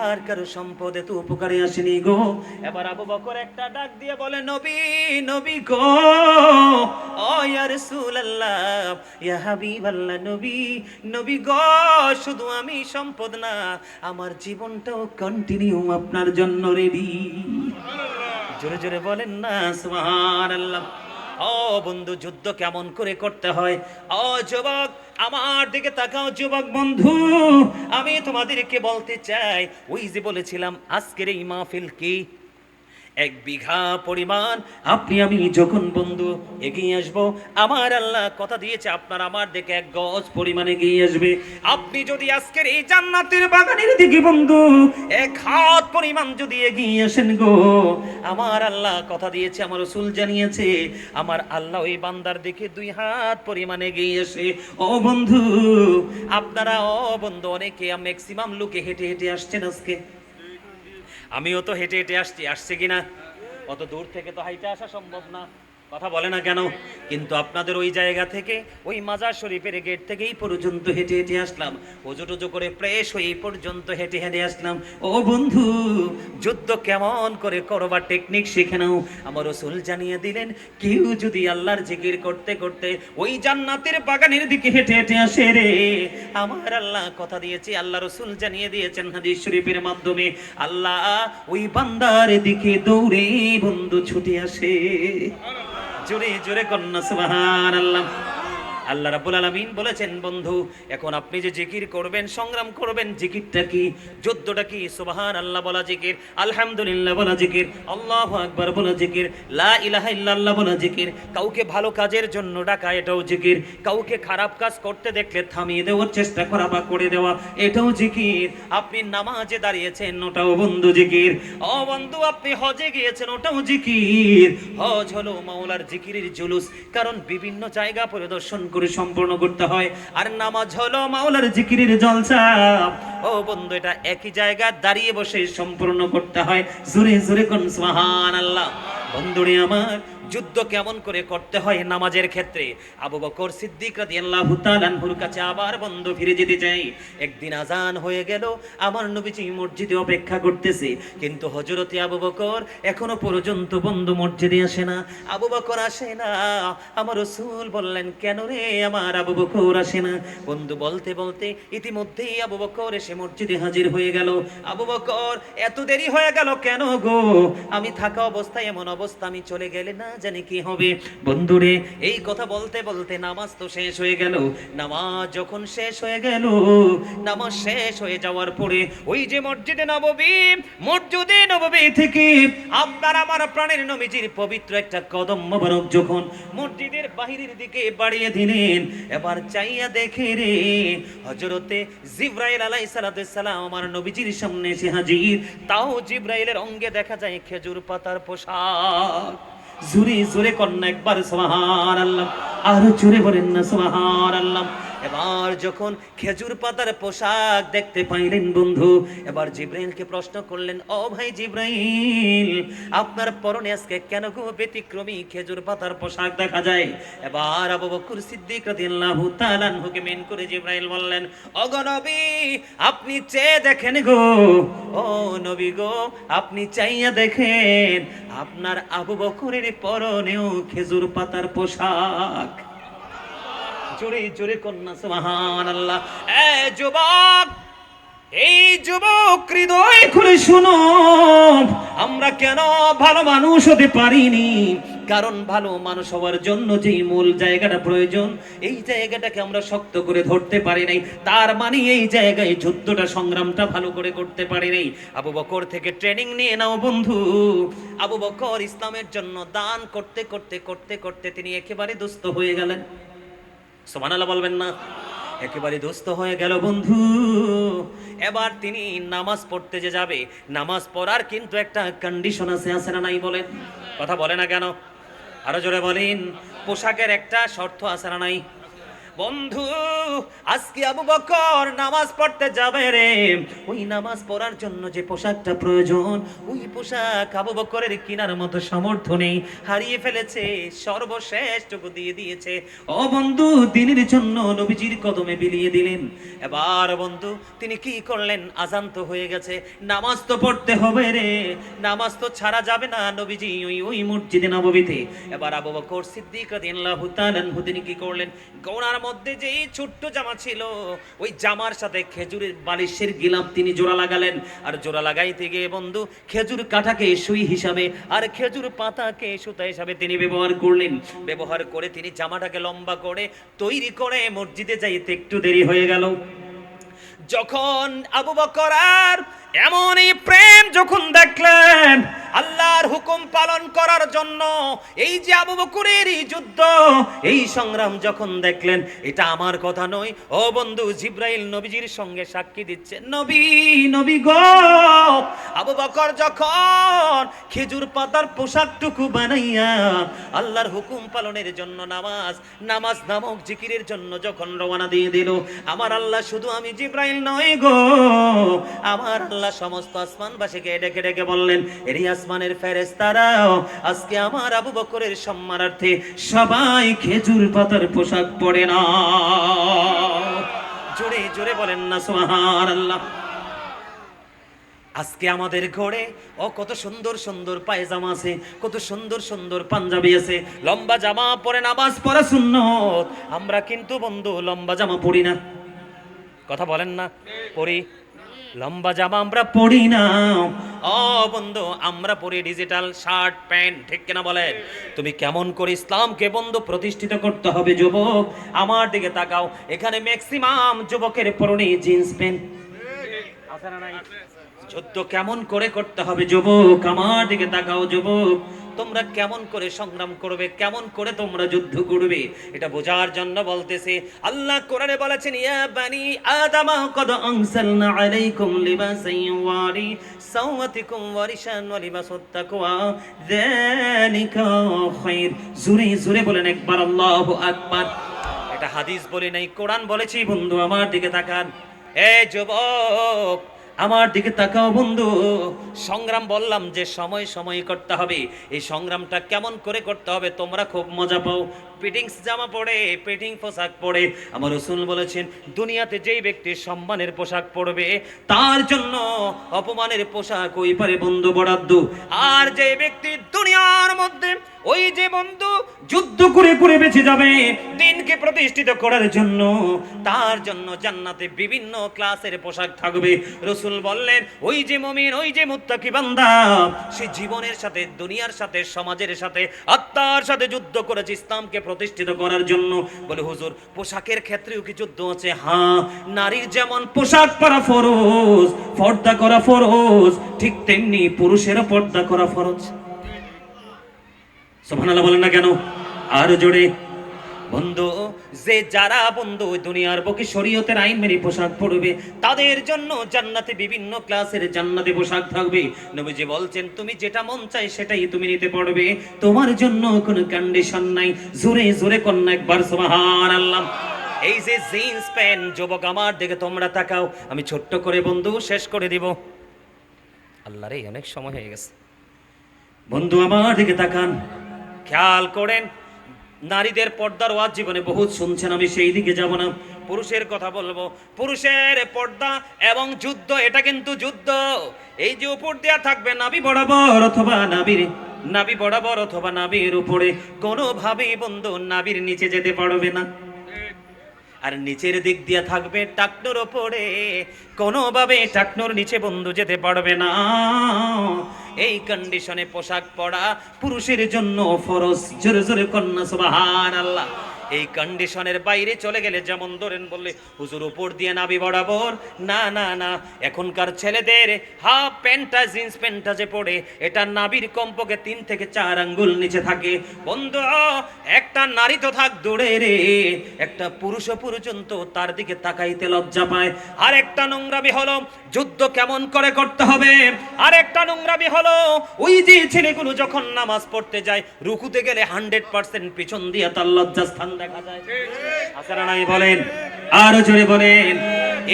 [SPEAKER 1] আর কারো সম্পদ এত উপকারে আসেনি গো। এবার আবু বকর একটা ডাক দিয়ে বলে, নবী, নবী গো, ও ইয়া রাসূলুল্লাহ, ইয়া হাবিবাল্লাহ, নবী, নবী গো, শুধু আমি সম্পদ না, আমার জীবনটাও কন্টিনিউ আপনার জন্য রেডি। জোরে জোরে বলেন না সুবহানাল্লাহ। ও বন্ধু, যুদ্ধ কেমন করে করতে হয়? ও যুবক, আমার দিকে তাকাও যুবক বন্ধু, আমি তোমাদেরকে বলতে চাই, ওই যে বলেছিলাম আজকের এই মাহফিল কি 1 বিঘা পরিমাণ। আপনি আমি যখন বন্ধু এগিয়ে আসবো, আমার আল্লাহ কথা দিয়েছে আপনার আমার দিকে 1 গজ পরিমাণ এগিয়ে আসবে। আপনি যদি আজকের এই জান্নাতের বাগানের দিকে বন্ধু 1 হাত পরিমাণ যদি এগিয়ে আসেন গো, আমার আল্লাহ কথা দিয়েছে, আমার রাসূল জানিয়েছে, আমার আল্লাহ ওই বান্দার দিকে 2 হাত পরিমাণ এগিয়ে আসে। ও বন্ধু, আপনারা, ও বন্ধু, অনেকে ম্যাক্সিমাম লোকে হেঁটে হেঁটে আসছেন আজকে। আমিও তো হেঁটে হেঁটে আসছি কিনা? অত দূর থেকে তো হাইটে আসা সম্ভব না, কথা বলে না কেন? কিন্তু আপনাদের ওই জায়গা থেকে, ওই মাজার শরীফের গেট থেকে এই পর্যন্ত হেঁটে হেঁটে আসলাম, ওজো টোজো করে ফ্রেশ হয়ে এই পর্যন্ত হেঁটে হেঁটে আসলাম। ও বন্ধু, যুদ্ধ কেমন করে করবার টেকনিক শিখে নাও। আমার রাসূল জানিয়ে দিলেন, কেউ যদি আল্লাহর জিকির করতে করতে ওই জান্নাতের বাগানের দিকে হেঁটে হেঁটে আসে রে, আমার আল্লাহ কথা দিয়েছে, আল্লাহ রাসূল জানিয়ে দিয়েছেন হাদিস শরীফের মাধ্যমে, আল্লাহ ওই বান্দার দিকে দৌড়ে বন্ধু ছুটে আসে। জোরে জোরে কন্যা সুবহানাল্লাহ। আল্লাহ রাব্বুল আলামিন বলেছেন, বন্ধু এখন আপনি যে জিকির করবেন, সংগ্রাম করবেন, জিকিরটা কি, যুদ্ধটা কি? সুবহানাল্লাহ বলা জিকির, আলহামদুলিল্লাহ বলা জিকির, আল্লাহু আকবার বলা জিকির, লা ইলাহা ইল্লাল্লাহ বলা জিকির, কাউকে ভালো কাজের জন্য ডাকা এটাও জিকির, কাউকে খারাপ কাজ করতে দেখলে থামিয়ে দেওয়ার চেষ্টা করা বা করে দেওয়া এটাও জিকির, আপনি নামাজে দাঁড়িয়েছেন ওটাও বন্ধু জিকির, ও বন্ধু আপনি হজে গিয়েছেন ওটাও জিকির। হজ হলো মাওলার জিকিরের জুলুস, কারণ বিভিন্ন জায়গা পরিদর্শন করে সম্পূর্ণ করতে হয়, আর নামাজ হলো মাওলার জিকিরের জলসা। ও বন্ধু, এটা একই জায়গায় দাঁড়িয়ে বসে সম্পূর্ণ করতে হয়। জোরে জোরে কোন সুবহানাল্লাহ। বন্ধুরে আমার, যুদ্ধ কেমন করে করতে হয় নামাজের ক্ষেত্রে, আবু বকর সিদ্দিক রাদিয়াল্লাহু তাআলা আনহুর কাছে আবার বন্ধু ফিরে যেতে চাই। একদিন আজান হয়ে গেল, আমার নবীজি মসজিদে অপেক্ষা করতেছে, কিন্তু হযরতে আবু বকর এখনো পর্যন্ত বন্ধু মসজিদে আসে না। আবু বকর আসে না, আমার রাসূল বললেন, কেন রে আমার আবু বকর আসে না? বন্ধু বলতে বলতে ইতিমধ্যেই আবু বকর এসে মসজিদে হাজির হয়ে গেল। আবু বকর, এত দেরি হয়ে গেল কেন গো? আমি থাকা অবস্থায় এমন অবস্থা, আমি চলে গেলে না জানি কি হবে। বন্ধুরে, এই কথা বলতে বলতে নামাজ তো শেষ হয়ে গেল। নামাজ যখন শেষ হয়ে গেল, নামাজ শেষ হয়ে যাওয়ার পরে ওই যে মসজিদে নববী থেকে আপনার আমার প্রাণের নবীজির পবিত্র একটা কদম মোবারক যখন মসজিদের বাহিরের দিকে বাড়িয়ে দিলেন, এবার চাইয়া দেখে রে, হযরতে জিবরাইল আলাইহিস সালাম আমার নবীজির সামনে এসে হাজির। তাও জিবরাইলের অঙ্গে দেখা যায় খেজুর পাতার পোশাক। জোরে জোরে কন্যা একবার সুবহানাল্লাহ, আরো জোরে বলেন না সুবহানাল্লাহ। এবার যখন খেজুর পাতার পোশাক দেখতে পাইলেন বন্ধু, এবার জিবরাইলকে প্রশ্ন করলেন, ও ভাই জিবরাইল, আপনার পরনে আজকে কেন গো ব্যতিক্রমী খেজুর পাতার পোশাক দেখা যায়? এবার আবু বকর সিদ্দিক রাদিয়াল্লাহু তাআলা আনহুকে মেন করে জিবরাইল বললেন, ও গো নবী, আপনি চেয়ে দেখেন গো, ও নবী গো, আপনি চাইয়া দেখেন, আপনার আবু বকরের পরনেও খেজুর পাতার পোশাক। জোরে জোরে কন্যা সুবহানাল্লাহ। যুবক, এই যুবক হৃদয় খুলে শুনো, আমরা কেন ভালো মানুষ হতে পারিনি? কারণ ভালো মানুষ হওয়ার জন্য যেই মূল জায়গাটা প্রয়োজন, এই জায়গাটাকে আমরা শক্ত করে ধরতে পারি নাই। তার মানে এই জায়গায় যুদ্ধটা সংগ্রামটা ভালো করে করতে পারি নাই। আবু বকর থেকে ট্রেনিং নিয়ে নাও বন্ধু। আবু বকর ইসলামের জন্য দান করতে করতে করতে করতে তিনি একেবারে দুস্থ হয়ে গেলেন। সুবহানাল্লাহ বলবেন না? একেবারে দুস্থ হয়ে গেল বন্ধু। এবার তিনি নামাজ পড়তে যে যাবে, নামাজ পড়ার কিন্তু একটা কন্ডিশন আছে, আছে না নাই বলেন? কথা বলে না কেন? আরো জোরে বলেন। পোশাকের একটা শর্ত আছে না নাই? বন্ধু আজকে আবু বকর নামাজ পড়তে যাবে রে, ওই নামাজ পড়ার জন্য যে পোশাকটা প্রয়োজন, ওই পোশাক আবু বকরের কেনার মতো সামর্থ্য নেই, হারিয়ে ফেলেছে, সর্বশেষটুকু দিয়ে দিয়েছে। ও বন্ধু দিনের জন্য নবীজির কদমে বিলিয়ে দিলেন। এবার বন্ধু তিনি কি করলেন? আজান তো হয়ে গেছে, নামাজ তো পড়তে হবে রে, নামাজ তো ছাড়া যাবে না নবীজি ওই মসজিদে নববীতে। এবার আবু বকর সিদ্দিক রাদিয়াল্লাহু তাআলা আনহু তিনি কি করলেন? গোনার মধ্যে যে ছোট্ট জামা ছিল, ওই জামার সাথে খেজুরের বালিশের গিলাপ তিনি জোড়া লাগালেন। আর জোড়া লাগাইতে গিয়ে বন্ধু খেজুর কাঠাকে সুই হিসাবে আর খেজুর পাতাকে সুতা হিসাবে তিনি ব্যবহার করলেন। ব্যবহার করে তিনি জামাটাকে লম্বা করে তৈরি করে মসজিদে যাইতে একটু দেরি হয়ে গেল। যখন আবু বকর আর এমন এই প্রেম যখন দেখলেন আল্লাহর হুকুম পালন করার জন্য, এই যে আবু বকরের এই যুদ্ধ, এই সংগ্রাম যখন দেখলেন, এটা আমার কথা নয় ও বন্ধু, জিব্রাইল নবীজির সঙ্গে সাক্ষী দিচ্ছে, নবী নবী গো, আবু বকর যখন খেজুর পাতার পোশাকটুকু বানাইয়া আল্লাহর হুকুম পালনের জন্য নামাজ নামক জিকিরের জন্য যখন রওনা দিয়ে দিল, আমার আল্লাহ শুধু আমি জিব্রাইল নয় গো, আমার আল্লাহ সমস্ত আসমানবাসীকে ডেকে ডেকে বললেন, এর আসমানের ফেরেশতারাও আজকে আমার আবু বকরের সম্মানার্থে সবাই খেজুর পাতার পোশাক পরে না। জোরে জোরে বলেন না সুবহানাল্লাহ। আজকে আমাদের ঘরে কত সুন্দর সুন্দর পায়জামা আছে, কত সুন্দর সুন্দর পাঞ্জাবি আছে, লম্বা জামা পরে নামাজ পড়া সুন্নত। আমরা কিন্তু বন্ধু লম্বা জামা পরি না। কথা বলেন না? পরি। লম্বা জামা আমরা পরি না। বন্ধু আমরা পরি ডিজিটাল শার্ট প্যান্ট, ঠিক কিনা বলেন? তুমি কেমন করে ইসলামকে বন্ধু প্রতিষ্ঠিত করতে হবে যুবক, আমার দিকে তাকাও। এখানে ম্যাক্সিমাম যুবকের পরনে জিন্স প্যান্ট আছে না নাই? যুদ্ধ কেমন করে করতে হবে যুবক, আমার দিকে তাকাও যুবক। তোমরা কেমন করে সংগ্রাম করবে, কেমন করে তোমরা যুদ্ধ করবে, এটা বোঝার জন্য বলতেছে। আল্লাহ কোরআনে বলেছেন, ইয়া বানি আদামা কদ আনসালনা আলাইকুম লিবাসান ইউয়ারি সাওয়াতিকুম ওয়া রিশান ওয়া লিবাসুত তাকওয়া যালিকা খায়র। জোরে জোরে বলেন একবার আল্লাহু আকবার। এটা হাদিস বলি নাই, কোরআন বলেছি বন্ধু, আমার দিকে তাকান। এই যুবক আমার দিকে তাকাও বন্ধু। সংগ্রাম বললাম যে সময় সময় করতে হবে, এই সংগ্রামটা কেমন করে করতে হবে তোমরা খুব মজা পাও। পেটিংস জামা পরে, পেটিং পোশাক পরে আমার রাসূল বলেছেন, দুনিয়াতে যেই ব্যক্তি সম্মানের পোশাক পরবে তার জন্য অপমানের পোশাক ওই পারে বন্ধু বরাদ্দ। আর যে ব্যক্তি দুনিয়ার মধ্যে ওই যে বন্ধু যুদ্ধ করে করে বেঁচে যাবে দিনকে প্রতিষ্ঠিত করার জন্য, তার জন্য জান্নাতে বিভিন্ন ক্লাসের পোশাক থাকবে। রাসূল বললেন, ওই যে মুমিন, ওই যে মুত্তাকি বান্দা, সে জীবনের সাথে, দুনিয়ার সাথে, সমাজের সাথে, আত্মার সাথে যুদ্ধ করেছে ইসলামকে প্রতিষ্ঠিত করার জন্য। বলে হুজুর পোশাকের ক্ষেত্রেও কি যুদ্ধ আছে? হ্যাঁ, নারীর যেমন পোশাক পরা ফরজ, পর্দা করা ফরজ, ঠিক তেমনি পুরুষেরও পর্দা করা ফরজ। সুবহানাল্লাহ বলেন না কেন? আর জোরে। বন্ধু যে যারা বন্ধু দুনিয়ার বুকে শরীয়তের আইন মেনে পোশাক পরবে তাদের জন্য জান্নাতে বিভিন্ন ক্লাসের জান্নাতে পোশাক থাকবে। নবীজি বলছেন, তুমি যেটা মন চাই সেটাই তুমি নিতে পারবে, তোমার জন্য কোনো কন্ডিশন নাই। জোরে জোরে কন্যা একবার সুবহানাল্লাহ। এই যে জিন্স প্যান্ট, যুবক আমার দিকে তোমরা তাকাও, আমি ছোট্ট করে বন্ধু শেষ করে দিব। আল্লাহ রে, অনেক সময় হয়ে গেছে। বন্ধু আমার দিকে তাকান, খেয়াল করেন। নারীদের পর্দার ওয়াজ জীবনে বহুত শুনছেন, আমি সেই দিকে যাব না, পুরুষের কথা বলবো। পুরুষের পর্দা এবং যুদ্ধ, এটা কিন্তু যুদ্ধ। এই যে উপর দেয়া থাকবে নাভি বরাবর অথবা নাভি বরাবর অথবা নাভির উপরে, কোনোভাবেই বন্ধু নাভির নিচে যেতে পারবে না। আর নিচের দিক দিয়ে থাকবে টাকনোর ওপরে, কোনোভাবে টাকনোর নিচে বন্ধু যেতে পারবে না। এই কন্ডিশনে পোশাক পরা পুরুষের জন্য ফরজ। জোরে জোরে কন্যা সুবহানাল্লাহ। এই কন্ডিশনের বাইরে চলে গেলে, যেমন ধরেন বললে হুজুর উপর দিয়ে নাভি বরাবর, না না না, এখনকার ছেলেদের হাফ প্যান্টটা জিন্স প্যান্টটা যে পড়ে, এটা নাভির কমপক্ষে 3 থেকে 4 আঙ্গুল নিচে থাকে। বন্ধু, একটা নারী তো থাক দূরে রে, একটা পুরুষ পর্যন্ত তার দিকে তাকাইতে লজ্জা পায়। আর একটা নোংরামি হলো যুদ্ধ কেমন করে করতে হবে। আর একটা নোংরামি হলো ওই যে ছেলেগুলো যখন নামাজ পড়তে যায়, রুকুতে গেলে 100% পিছন দিয়ে তার লজ্জাস্থান দেখা যায়। আপনারা নাই বলেন, আরো জোরে বলেন।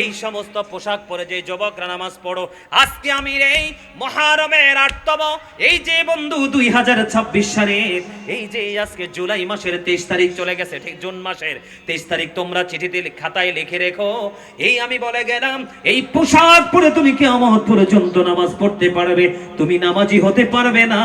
[SPEAKER 1] এই সমস্ত পোশাক পরে যে যুবকরা নামাজ পড়ো, আজকে আমি এই মুহররমের 8তম, এই যে বন্ধু 2026 সালের এই যে আজকে জুলাই মাসের 23 তারিখ চলে গেছে, ঠিক জুন মাসের 23 তারিখ তোমরা চিঠিতে খাতায় লিখে রেখো। এই আমি বলে গেলাম, এই পোশাক পরে তুমি কিয়ামত পর্যন্ত নামাজ পড়তে পারবে, তুমি নামাজি হতে পারবে না।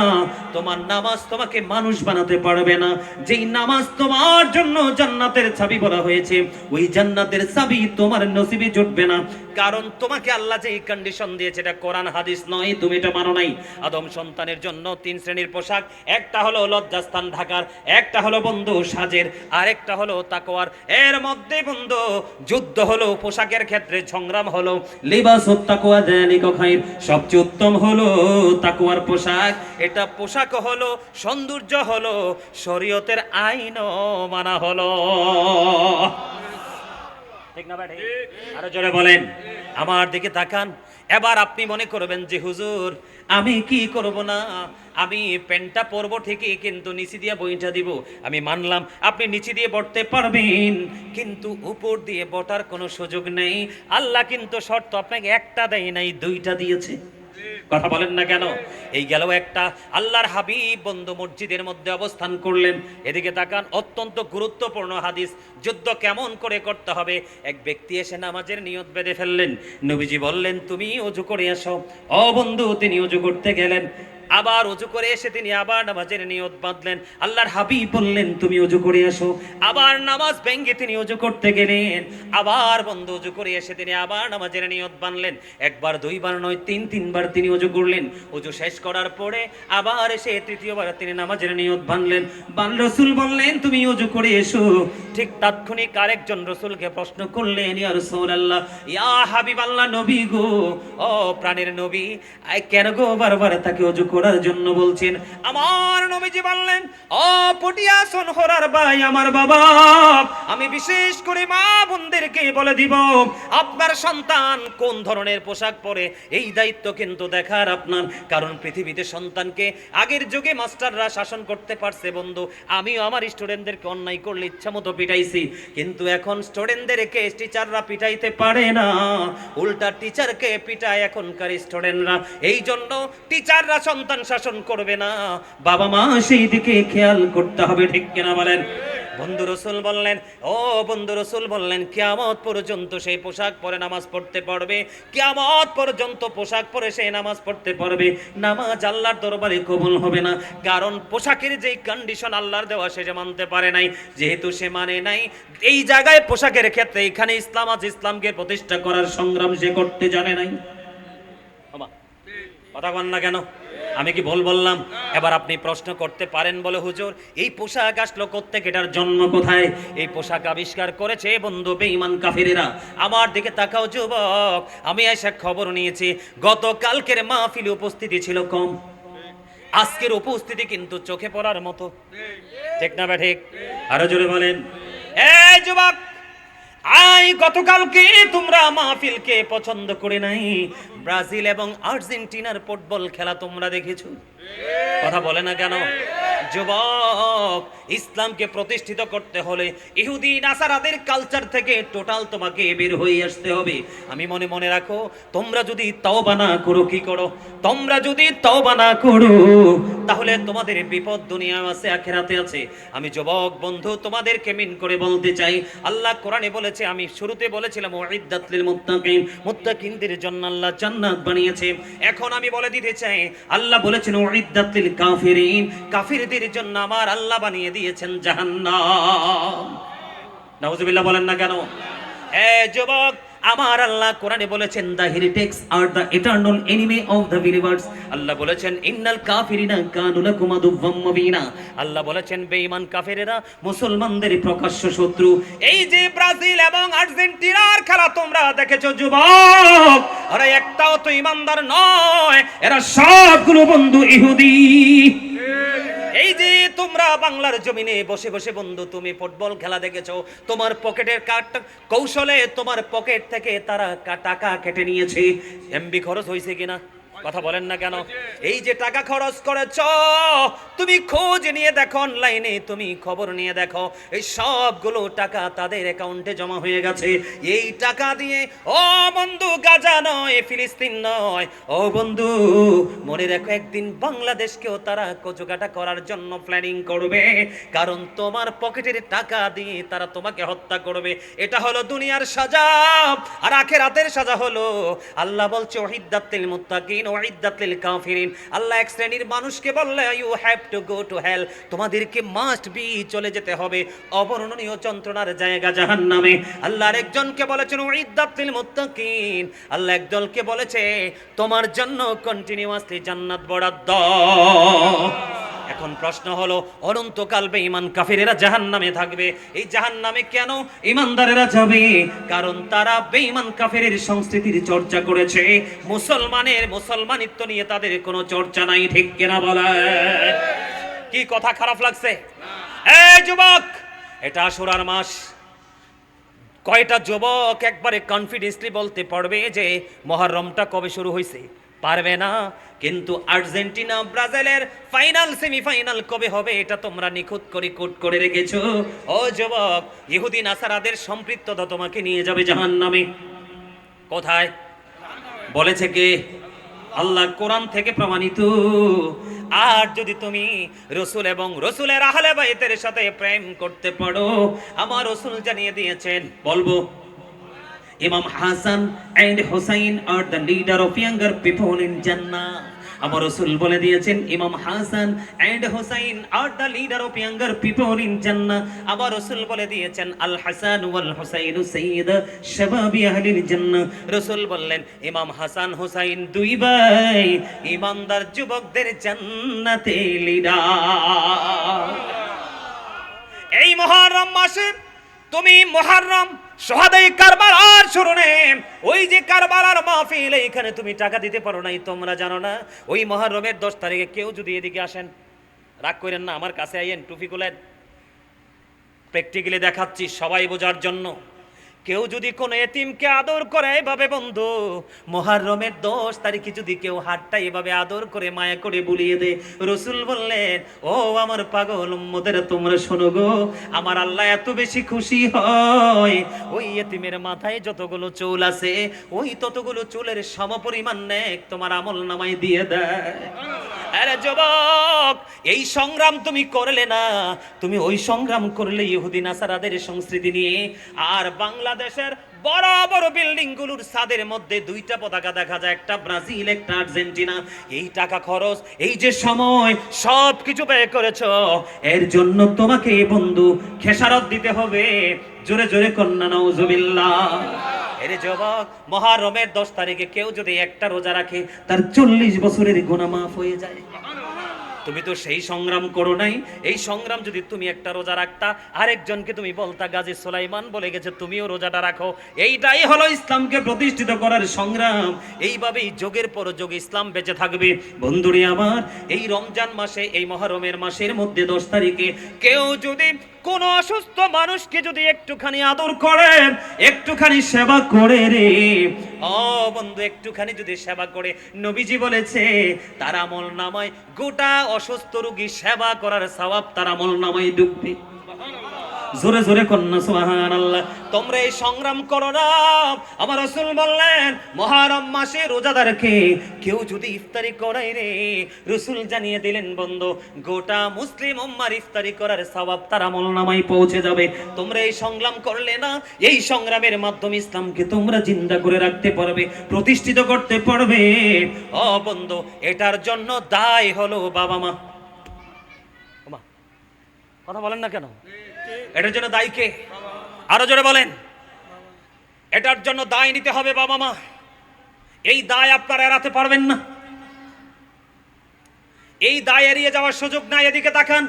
[SPEAKER 1] তোমার নামাজ তোমাকে মানুষ বানাতে পারবে না। যেই নামাজ তোমার জন্য জান্নাতের চাবি বলা হয়েছে, ওই জান্নাতের চাবি তোমার নসিবে জুটবে না। কারণ তোমাকে আল্লাহ যে কন্ডিশন দিয়েছে, এটা কোরআন হাদিস নয়, তুমি এটা মানো নাই। আদম সন্তানের জন্য 3 শ্রেণীর পোশাক, একটা হলো লজ্জাস্থান ঢাকার, একটা হলো বন্ধু সাজের, আর একটা হলো তাকওয়ার। এর মধ্যে বন্ধু যুদ্ধ হলো পোশাকের ক্ষেত্রে, সংগ্রাম হলো লিবাসুত তাকওয়া যালিকা খায়র, সবচেয়ে উত্তম হলো তাকওয়ার পোশাক। এটা পোশাক হলো সৌন্দর্য, হলো শরীয়তের আইনও মানা হলো। ঠিক না ভাই? আরো জোরে বলেন, আমার দিকে তাকান। এবার আপনি মনে করবেন যে হুজুর আমি কি করব না, আমি প্যান্টটা পরবো ঠিকই, কিন্তু নিচে দিয়ে বইটা দিব। আমি মানলাম আপনি নিচে দিয়ে বটতে পারবেন, কিন্তু উপর দিয়ে বটার কোনো সুযোগ নেই। আল্লাহ কিন্তু শর্ত আপনাকে একটা দেয় নাই, 2টা দিয়েছে। কথা বলেন না কেন? এই গেল একটা। আল্লাহর হাবিব বন্ধু মসজিদের মধ্যে অবস্থান করলেন, এদিকে তাকান, অত্যন্ত গুরুত্বপূর্ণ হাদিস। যুদ্ধ কেমন করে করতে হবে, এক ব্যক্তি এসে নামাজের নিয়ত বেঁধে ফেললেন। নবীজি বললেন তুমি ওযু করে আসো। ও বন্ধু, তিনি ওযু করতে গেলেন, আবার ওযু করে এসে তিনি আবার নামাজের নিয়ত বাঁধলেন। আল্লাহর হাবিব বললেন তুমি ওযু করে আসো। আবার নামাজ ভেঙে তিনি ওযু করতে গেলেন, আবার বন্ধু ওযু করে এসে তিনি আবার নামাজের নিয়ত বাঁধলেন। একবার, দুইবার নয়, 3বার তিনি ওযু করলেন। ওযু শেষ করার পরে আবার এসে 3য়বার তিনি নামাজের নিয়ত বাঁধলেন। রাসূল বললেন তুমি ওযু করে এসো। ঠিক তাৎক্ষণিক আরেকজন রাসূলকে প্রশ্ন করলেন, ইয়া রাসূলুল্লাহ, ইয়া হাবিবাল্লাহ, নবী গো, ও প্রাণের নবী, কেন গো বারবার তাকে ওযু করার জন্য বলছেন? আমার নবীজি বললেন, ও পটিয়া সোনহরার ভাই, আমার বাবা, আমি বিশেষ করে মা বোনদেরকে বলে দিব, আপনার সন্তান কোন ধরনের পোশাক পরে এই দায়িত্ব কিন্তু দেখার আপনার। কারণ পৃথিবীতে সন্তানকে আগের যুগে মাস্টাররা শাসন করতে পারছে বন্ধু। আমিও আমার স্টুডেন্টদেরকে অন্যায় করলে ইচ্ছা মতো পিটাইছি, কিন্তু এখন স্টুডেন্টদেরকে টিচাররা পিটাইতে পারে না, উল্টা টিচারকে পিটায় এখনকার স্টুডেন্টরা। এই জন্য টিচাররা সন্তান শাসন করবে না, বাবা মা সেই দিকে খেয়াল করতে হবে। ঠিক কিনা বলেন? বন্ধু রাসূল বললেন, ও বন্ধু রাসূল বললেন, কিয়ামত পর্যন্ত সেই পোশাক পরে নামাজ পড়তে পারবে, কিয়ামত পর্যন্ত পোশাক পরে সে নামাজ পড়তে পারবে। নামাজ আল্লাহর দরবারে কবুল হবে না, কারণ পোশাকের যেই কন্ডিশন আল্লাহর দেওয়া সে যে মানতে পারে নাই। যেহেতু সে মানে নাই, এই জায়গায় পোশাকের ক্ষেত্রে এখানে ইসলাম আজ ইসলামকে প্রতিষ্ঠা করার সংগ্রাম সে করতে জানে নাই। কথা বল না কেন? আমি কি ভুল বললাম? এবার আপনি প্রশ্ন করতে পারেন বলে, হুজুর এই পোশাক আসলো কোত্থেকে, এটার জন্ম কোথায়? এই পোশাক আবিষ্কার করেছে বন্ধু বেঈমান কাফেরেরা। আমার দিকে তাকাও যুবক, আমি এসে খবর নিয়েছি গতকালকের মাহফিলে উপস্থিতি ছিল কম, আজকের উপস্থিতি কিন্তু চোখে পড়ার মতো। ঠিক না বে ঠিক? আরো জোরে বলেন। এই যুবক, গতকালকে তোমরা মাহফিলকে পছন্দ করে নাই, ব্রাজিল এবং আর্জেন্টিনার ফুটবল খেলা তোমরা দেখেছো। কথা বলে না কেন? যুবক, ইসলামকে প্রতিষ্ঠিত করতে হলে ইহুদি নাসারাদের কালচার থেকে টোটাল তোমাকে বের হয়ে আসতে হবে। আমি মনে রাখো, তোমরা যদি তওবা না করো, কি করো? তোমরা যদি তওবা না করো, তাহলে তোমাদের বিপদ দুনিয়ায় আছে, আখিরাতে আছে। আমি যুবক বন্ধু তোমাদেরকে মিন করে বলতে চাই, আল্লাহ কোরআনে বলেছে, আমি শুরুতে বলেছিলাম উইদ্দাত লিল মুত্তাকিন, মুত্তাকিনদের জন্য আল্লাহ জান্নাত বানিয়েছে। এখন আমি বলে দিতে চাই, আল্লাহ বলেছেন উইদ্দাত লিল কাফিরিন, কাফিরদের জন্য আমার আল্লাহ বানিয়ে দিয়েছেন জাহান্নাম। নাউজুবিল্লাহ বলেন না কেন? যুবক, আমার আল্লাহ কোরআনে বলেছেন the heretics are the eternal enemy of the believers. Allah বলেছেন ইন্নাল কাফিরিনা কানু লাকুম আদুওয়াম মুবিনা। আল্লাহ বলেছেন বেঈমান কাফেরেরা মুসলমানদের প্রকাশ্য শত্রু। এই যে ব্রাজিল এবং আর্জেন্টিনার খেলা তোমরা দেখেছো যুবক, ওরা একটাও তো ইমানদার নয়, এরা সবগুলো বন্ধু ইহুদি। এই যে তোমরা বাংলার জমিনে বসে বসে বন্ধু তুমি ফুটবল খেলা দেখেছো, তোমার পকেটের কাট কৌশলে তোমার পকেট থেকে তারা টাকা কেটে নিয়েছে। এমবি খরচ হয়েছে কিনা? কথা বলেন না কেন? এই যে টাকা খরচ করেছ, তুমি খোঁজ নিয়ে দেখো, অনলাইনে তুমি খবর নিয়ে দেখো, এই সবগুলো টাকা তাদের অ্যাকাউন্টে জমা হয়ে গেছে। এই টাকা দিয়ে ও বন্ধু গাজা নয়, ফিলিস্তিন নয়, ও বন্ধু মনে রাখো একদিন বাংলাদেশকেও তারা কচুকাটা করার জন্য প্ল্যানিং করবে, কারণ তোমার পকেটের টাকা দিয়ে তারা তোমাকে হত্যা করবে। এটা হলো দুনিয়ার সাজা। আর আখিরাতের সাজা হলো আল্লাহ বলছে ওহিদ্দাত লিল মুত্তাকিন ওয়াইদ্দাত লিল কাফিরিন। আল্লাহ এক শ্রেণীর মানুষকে বললে you have to go to hell, তোমাদেরকে মাস্ট বি চলে যেতে হবে অবর্ণনীয় যন্ত্রণার জায়গা জাহান্নামে। আল্লাহ আরেকজনকে বলেছেন ওয়াইদ্দাত লিল মুত্তাকিন, আল্লাহ একদলকে বলেছে তোমার জন্য কন্টিনিউয়াসলি জান্নাত বরাদ্দ। এখন প্রশ্ন হলো অনন্তকাল বেঈমান কাফিরেরা জাহান্নামে থাকবে। এই জাহান্নামে কেন ঈমানদারেরা যাবে? কারণ তারা বেঈমান কাফিরের সংস্কৃতির চর্চা করেছে, মুসলমানিত্ব নিয়ে তাদের কোনো চর্চা নাই। ঠিক কিনা বলে? কি কথা খারাপ লাগছে? এই যুবক, এটা আশুরার মাস। কয়টা যুবক একবারে কনফিডেন্সলি বলতে পারবে যে মুহররমটা কবে শুরু হয়েছে? পারবে না। কিন্তু আর্জেন্টিনা ব্রাজিলের ফাইনাল সেমিফাইনাল কবে হবে এটা তোমরা নিখুঁত করে কোট করে রেখেছো। ও যুবক, ইহুদি নাসারাদের সম্পৃক্ততা তোমাকে নিয়ে যাবে জাহান্নামে। কোথায় বলেছে কে? আল্লাহ কোরআন থেকে প্রমাণিত। আর যদি তুমি রসুল এবং রসুলের আহলে বাইতের সাথে প্রেম করতে পারো, আমার রসুল জানিয়ে দিয়েছেন, বলবো Imam Hassan and Hussein are the leader of younger people in Jannah. আমার রাসূল বলে দিয়েছেন ইমাম Hasan and Husain are the leader of younger people in Jannah. আমার রাসূল বলে দিয়েছেন আল হাসান ওয়াল হুসাইন সাইয়্যিদ শাবাবি আহলিল জান্নাহ। রাসূল বললেন ইমাম হাসান হুসাইন দুই ভাই ইমানদার যুবকদের জান্নাতে লিডার। এই মুহররম মাসে তুমি মুহররম শহাদায়ে কারবালার স্মরণে ওই যে কারবালার মাহফিল, এইখানে তুমি টাকা দিতে পারো নাই, তোমরা জানো না? ওই মুহররমের 10 তারিখে কেউ যদি এদিকে আসেন, রাগ করেন না, আমার কাছে আইয়েন, টুপি খুলেন, প্র্যাকটিক্যালি দেখাচ্ছি সবাই বোঝার জন্য। কেউ যদি কোনো এতিমকে আদর করে এভাবে বন্ধু, মুহররমের 10 তারিখে যদি কেউ হাতটা এভাবে আদর করে মায়া করে বুলিয়ে দেয়, রাসূল বললেন ও আমার পাগল উম্মতেরা তোমরা শোনো গো, আমার আল্লাহ এত বেশি খুশি হয় ওই এতিমের মাথায় যতগুলো চুল আছে ওই ততগুলো চুলের সমপরিমাণ নেক তোমার আমল নামায় দিয়ে দেয়। আরে যুবক, এই সংগ্রাম তুমি করলে না, তুমি ওই সংগ্রাম করলে ইহুদি নাসারাদের সংস্কৃতি নিয়ে। আর বাংলাদেশের বড় বড় বিল্ডিং গুলোর ছাদের মধ্যে দুইটা পতাকা দেখা যায়, একটা ব্রাজিল একটা আর্জেন্টিনা। এই টাকা খরচ, এই যে সময়, সব কিছু ব্যয় করেছো, এর জন্য তোমাকে বন্ধু খেসারত দিতে হবে। জোরে জোরে কন্যা নাউজুবিল্লাহ। এরে যুবক, মুহররমের 10 তারিখে কেউ যদি একটা রোজা রাখে তার 40 বছরের গুনাহ মাফ হয়ে যায়। তুমি তো সেই সংগ্রাম করো নাই। এই সংগ্রাম যদি তুমি একটা রোজা রাখতা, আরেকজনকে তুমি বলতা গাজী সুলাইমান বলে গেছে তুমিও রোজাটা রাখো। এইটাই হলো ইসলামকে প্রতিষ্ঠিত করার সংগ্রাম। এইভাবেই যুগের পর যুগ ইসলাম বেঁচে থাকবে। বন্ধুরে আমার, এই রমজান মাসে, এই মুহররমের মাসের মধ্যে 10 তারিখে কেউ যদি কোন অসুস্থ মানুষকে যদি একটুখানি আদর করে, একটুখানি সেবা করে রে ও বন্ধু, একটুখানি যদি সেবা করে, নবীজি বলেছে তার আমল নামায় গোটা অসুস্থ রোগী সেবা করার সওয়াব তার আমল নামায় ঢুকবে। জোরে জোরে কন্যা সুবহানাল্লাহ। তোমরা এই সংগ্রাম করো না। আমার রাসূল বললেন মুহররম মাসে রোজাদারকে কেউ যদি ইফতারি করায় রে, রাসূল জানিয়ে দিলেন বন্ধু গোটা মুসলিম উম্মার ইফতারি করার সওয়াব তার আমলনামায় পৌঁছে যাবে। তোমরা এই সংগ্রাম করলে না, এই সংগ্রামের মাধ্যমে ইসলামকে তোমরা জিন্দা করে রাখতে পারবে, প্রতিষ্ঠিত করতে পারবে। ও বন্ধু, এটার জন্য দায় হলো বাবা মা। কথা বলেন না কেন? এটার জন্য দায়ী কে? আরো জোরে বলেন। এটার জন্য দায় নিতে হবে বাবা মা। এই দায় আপনারা এড়াতে পারবেন না। এই দায় এড়িয়ে যাওয়ার সুযোগ নাই। এদিকে তাকান।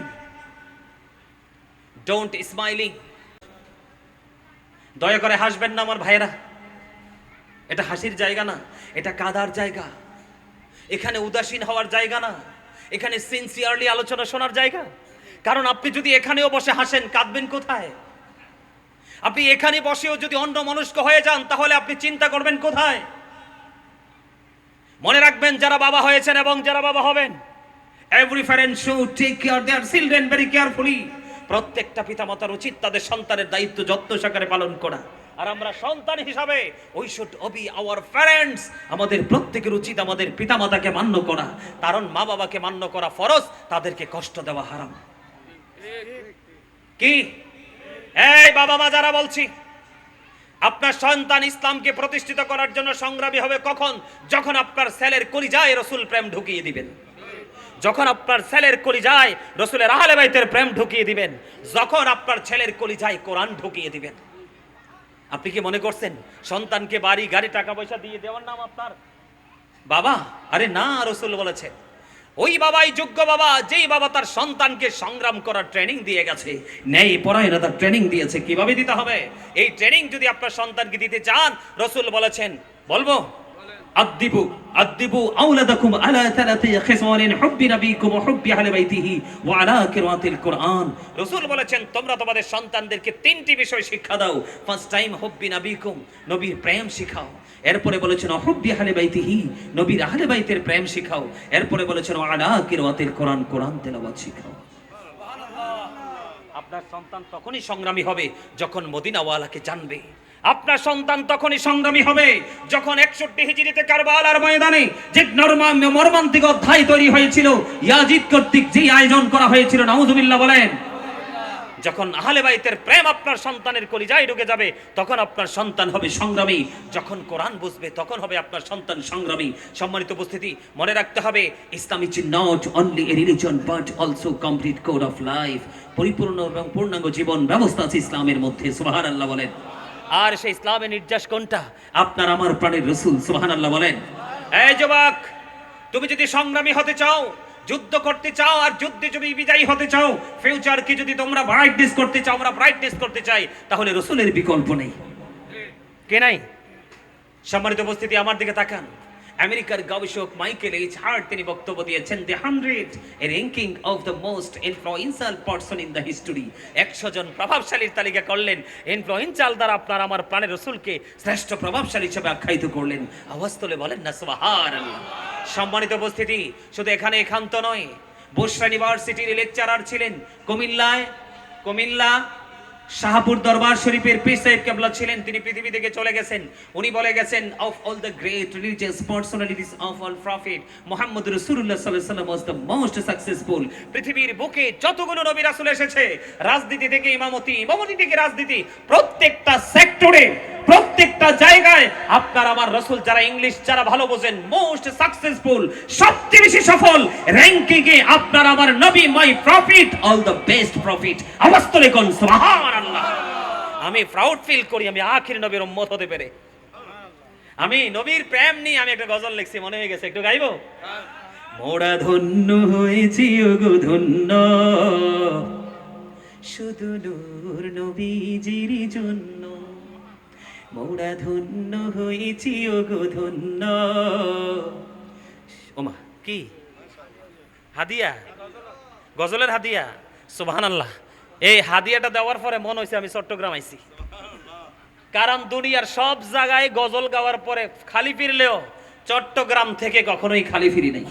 [SPEAKER 1] Don't smiling. দয়া করে হাসবেন না আমার ভাইয়েরা। এটা হাসির জায়গা না, এটা কাঁদার জায়গা। এখানে উদাসীন হওয়ার জায়গা না, এখানে সিনসিয়ারলি আলোচনা শোনার জায়গা। কারণ আপনি যদি এখানেও বসে হাসেন, কাঁদবেন কোথায়? আপনি এখানে বসেও যদি অন্য মনস্ক হয়ে যান, তাহলে আপনি চিন্তা করবেন কোথায়? মনে রাখবেন, যারা বাবা হয়েছেন এবং যারা বাবা হবেন, every parent should take care their children very carefully. প্রত্যেকটা পিতামাতার উচিত তাদের সন্তানের দায়িত্ব যত্ন সহকারে পালন করা। আর আমরা সন্তান হিসাবে we should Obi our parents. আমাদের প্রত্যেকের উচিত আমাদের পিতামাতাকে মান্য করা। কারণ মা বাবাকে মান্য করা ফরজ, তাদেরকে কষ্ট দেওয়া হারাম। কি এই বাবা মা যারা বলছি, আপনার সন্তান ইসলামকে প্রতিষ্ঠিত করার জন্য সংগ্রামী হবে কখন? যখন আপনার ছেলের কলিজায় রাসূল প্রেম ঢুকিয়ে দিবেন, যখন আপনার ছেলের কলিজায় রাসূলের আহলে বাইতের প্রেম ঢুকিয়ে দিবেন, যখন আপনার ছেলের কলিজায় কোরআন ঢুকিয়ে দিবেন। আপনি কি মনে করছেন সন্তানকে বাড়ি গাড়ি টাকা পয়সা দিয়ে দেওয়ার নাম আপনার বাবা? আরে না, রাসূল বলেছেন ওই বাবাই যোগ্য বাবা, যেই বাবা তার সন্তানকে সংগ্রাম করার ট্রেনিং দিয়ে গেছে, ন্যায় পরায়ণতার ট্রেনিং দিয়েছে। কিভাবে দিতে হবে এই ট্রেনিং যদি আপনার সন্তানকে দিতে চান, রাসূল বলেছেন, বলবো আদিবু আদিবু আওলাদাকুম আলা তালাতি খিসালিন হুব্বি নবিকুম ওয়া হুব্বি আহলি বাইতিহি ওয়া আলা কিরাতিল কুরআন। রাসূল বলেছেন, তোমরা তোমাদের সন্তানদেরকে তিনটি বিষয় শিক্ষা দাও। ফার্স্ট টাইম হুব্বি নবিকুম, নবীর প্রেম শিখাও। এরপরে বলেছেন হুব্বি আহলি বাইতিহি, নবীর আহলে বাইতের প্রেম শিখাও। এরপরে বলেছেন ওয়া আলা কিরাতিল কুরআন, কোরআন তেলাওয়াত শিখাও। আপনার সন্তান তখনই সংগ্রামী হবে যখন মদিনাওয়ালাকে জানবে। আপনার সন্তান তখনই সংগ্রামী হবে যখন 61 হিজরিতে কারবালার ময়দানে যে মর্মান্তিক অধ্যায় তৈরি হয়েছিল, ইয়াজিদ কর্তৃক যে আয়োজন করা হয়েছিল, নাউজুবিল্লাহ বলেন। যখন আহলে বাইতের প্রেম আপনার সন্তানের কলিজায় ঢুকে যাবে, তখন আপনার সন্তান হবে সংগ্রামী। যখন কোরআন বুঝবে, তখন হবে আপনার সন্তান সংগ্রামী। সম্মানিত উপস্থিতি, মনে রাখতে হবে, Islam is not only a religion but also complete code of life. পরিপূর্ণ এবং পূর্ণাঙ্গ জীবন ব্যবস্থা আছে ইসলামের মধ্যে। সুবহানাল্লাহ বলেন। আর সেই ইসলামের নির্যাস কোনটা? আপনার আমার প্রাণের রাসূল। সুবহানাল্লাহ বলেন। এই যুবক, তুমি যদি সংগ্রামী হতে চাও, যুদ্ধ করতে চাও, আর যুদ্ধে যদি বিজয়ী হতে চাও, ফিউচারকে যদি তোমরা ব্রাইটনেস করতে চাও, আমরা ব্রাইটনেস করতে চাই, তাহলে রাসূলের বিকল্প নেই। কে নাই? সম্মানিত উপস্থিতি, আমার দিকে তাকান। আমেরিকার গবেষক মাইকেল এইচ হার্ট তিনি বক্তব্য দিয়েছেন, the 100 A ranking of the most influential person in the history. 100 জন প্রভাবশালীর তালিকা করলেন। ইনফ্লুয়েন্সিয়াল দ্বারা আপনার আমার প্রাণের রাসূলকে শ্রেষ্ঠ প্রভাবশালী হিসেবে আখ্যায়িত করলেন। আওয়াজ তুলে বলেন না সুবহানাল্লাহ। সম্মানিত উপস্থিতি, শুধু এখানে একান্ত নয়, বসরা ইউনিভার্সিটির লেকচারার ছিলেন কুমিল্লা শাহপুর দরবার শরীফের পীর সাহেব কেবলা ছিলেন। তিনি পৃথিবী থেকে চলে গেছেন। উনি বলে গেছেন, of all the great religious personalities of all prophet, Muhammad রাসূলুল্লাহ সাল্লাল্লাহু আলাইহি ওয়াসাল্লাম ওয়াজ দ্য মোস্ট সাকসেসফুল। পৃথিবীর বুকে যতগুলো নবী রাসূল এসেছে, রাজনীতি থেকে ইমামতি থেকে রাজনীতি, প্রত্যেকটা সেক্টরে, প্রত্যেকটা জায়গায় আপনার আমার রাসূল, যারা ইংলিশ যারা ভালো বোঝেন, মোস্ট সাকসেসফুল, সবচেয়ে বেশি সফল র্যাঙ্কিং এ আপনার আমার নবী, মাই prophet, all the best prophet. আওয়াজ তুলে কোন সুবহানাল্লাহ। আমি প্রাউড ফিল করি আমি আখির নবীর উম্মত হতে পেরে। আমি নবীর প্রেম নিয়ে আমি একটা গজল লিখছি, মনে হয়ে গেছে, একটু গাইবো? মোরা ধন্য হয়েছি ওগো ধন্য, শুধু নূর নবীজির জন্য। মোরা ধন্য হয়েছি ওগো ধন্য। ওমা কি হাদিয়া, গজলের হাদিয়া। সুবহানাল্লাহ। এই হাদিয়াটা দেওয়ার পরে মনে হয়েছে আমি চট্টগ্রাম আইছি। কারণ দুনিয়ার সব জায়গায় গজল গাওয়ার পরে খালি ফিরলেও চট্টগ্রাম থেকে কখনোই খালি ফিরি নাই।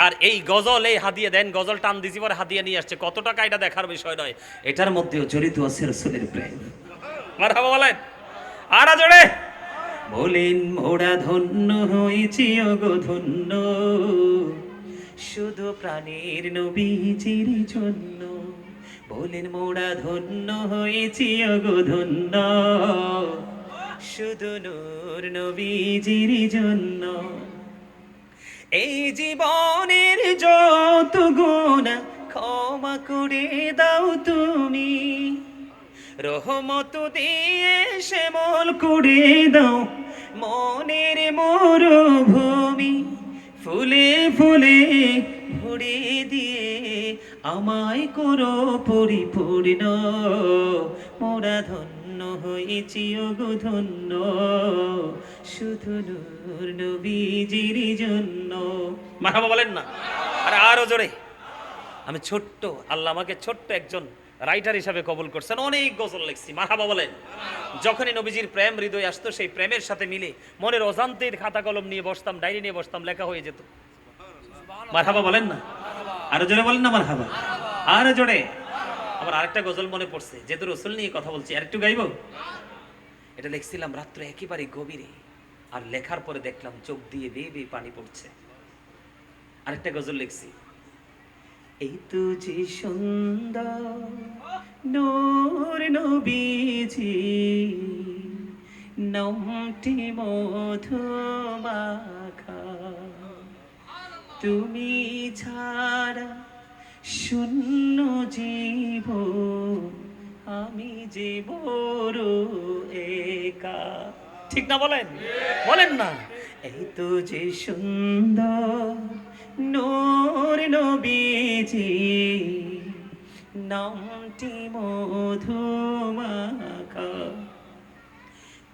[SPEAKER 1] আর এই গজল, এই হাদিয়া দেন, গজল টান দিছি পরে হাদিয়া নিয়ে আসছে, কত টাকা এটা দেখার বিষয় নয়, এটার মধ্যেও জড়িত আছে রাসূলের প্রেম। মারহাবা বলেন আর জোরে বলেন। মোরা ধন্য হয়েছি ওগো ধন্য, শুধু প্রাণের নবীজির জন্য। বলেন মোরা ধন্য হয়েছি ওগো ধন্য, শুধু নূর নবীজির জন্য। এই জীবনের যত গুনাহ ক্ষমা করে দাও তুমি, রহমত দিয়ে শ্যামল করে দাও মনের মরুভূমি, ফুলে ফুলে ভরে দিয়ে আমায় করো পরিপূর্ণ, মোরা ধন্য হয়েছি ওগো ধন্য, শুধু নূর নবীজির জন্য। মারহাবা বলেন না? আরে আরো জোরে। আমি ছোট্ট, আল্লাহ আমাকে ছোট্ট একজন রাইটার হিসাবে কবুল করছেন, অনেক গজল লিখছি। মারহাবা বলেন। যখনই নবীজির প্রেম হৃদয় আসতো, সেই প্রেমের সাথে মিলে মনের অজান্তের খাতা কলম নিয়ে বসতাম, ডায়েরি নিয়ে বসতাম, লেখা হয়ে যেত। মারহাবা বলেন না? আরো জোরে বলেন না মারহাবা? আরো জোরে। আমার আরেকটা গজল মনে পড়ছে, যেহেতু রসুল নিয়ে কথা বলছি, আরেকটু গাইবো। এটা লিখছিলাম রাত্রে একেবারে গভীরে, আর লেখার পরে দেখলাম চোখ দিয়ে বেয়ে বেয়ে পানি পড়ছে। আরেকটা গজল লিখছি, এই তো যে সুন্দর নূর নবীজি, নামটি মধুমাখা, তুমি ছাড়া শূন্য জীবন, আমি যে বড় একা। ঠিক না বলেন? বলেন না? এই তো যে সুন্দর নূর নবীজি, নামটি মধুমাখা,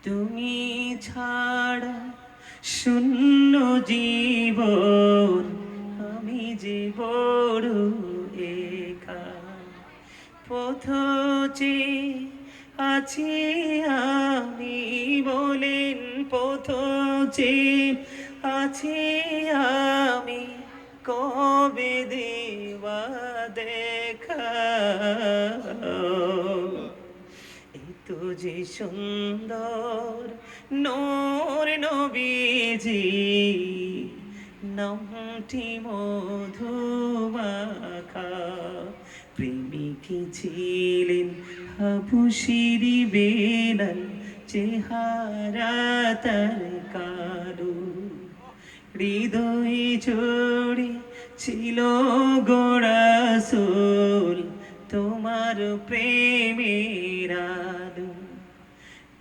[SPEAKER 1] তুমি ছাড়া শূন্য জীবন, আমি যে বড় একা। পথচে আছি আমি, বলেন পথচে আছি আমি, কবে দেবা দেখা, এই তো যে সুন্দর নূর নবীজি, নামটি মধুমাখা, প্রেমিকি ছিলেন হাবুশির বেলাল, চেহারা তার কালো, হৃদয় জোড়ে ছিল গো রাসূল, তোমার প্রেমের আলো।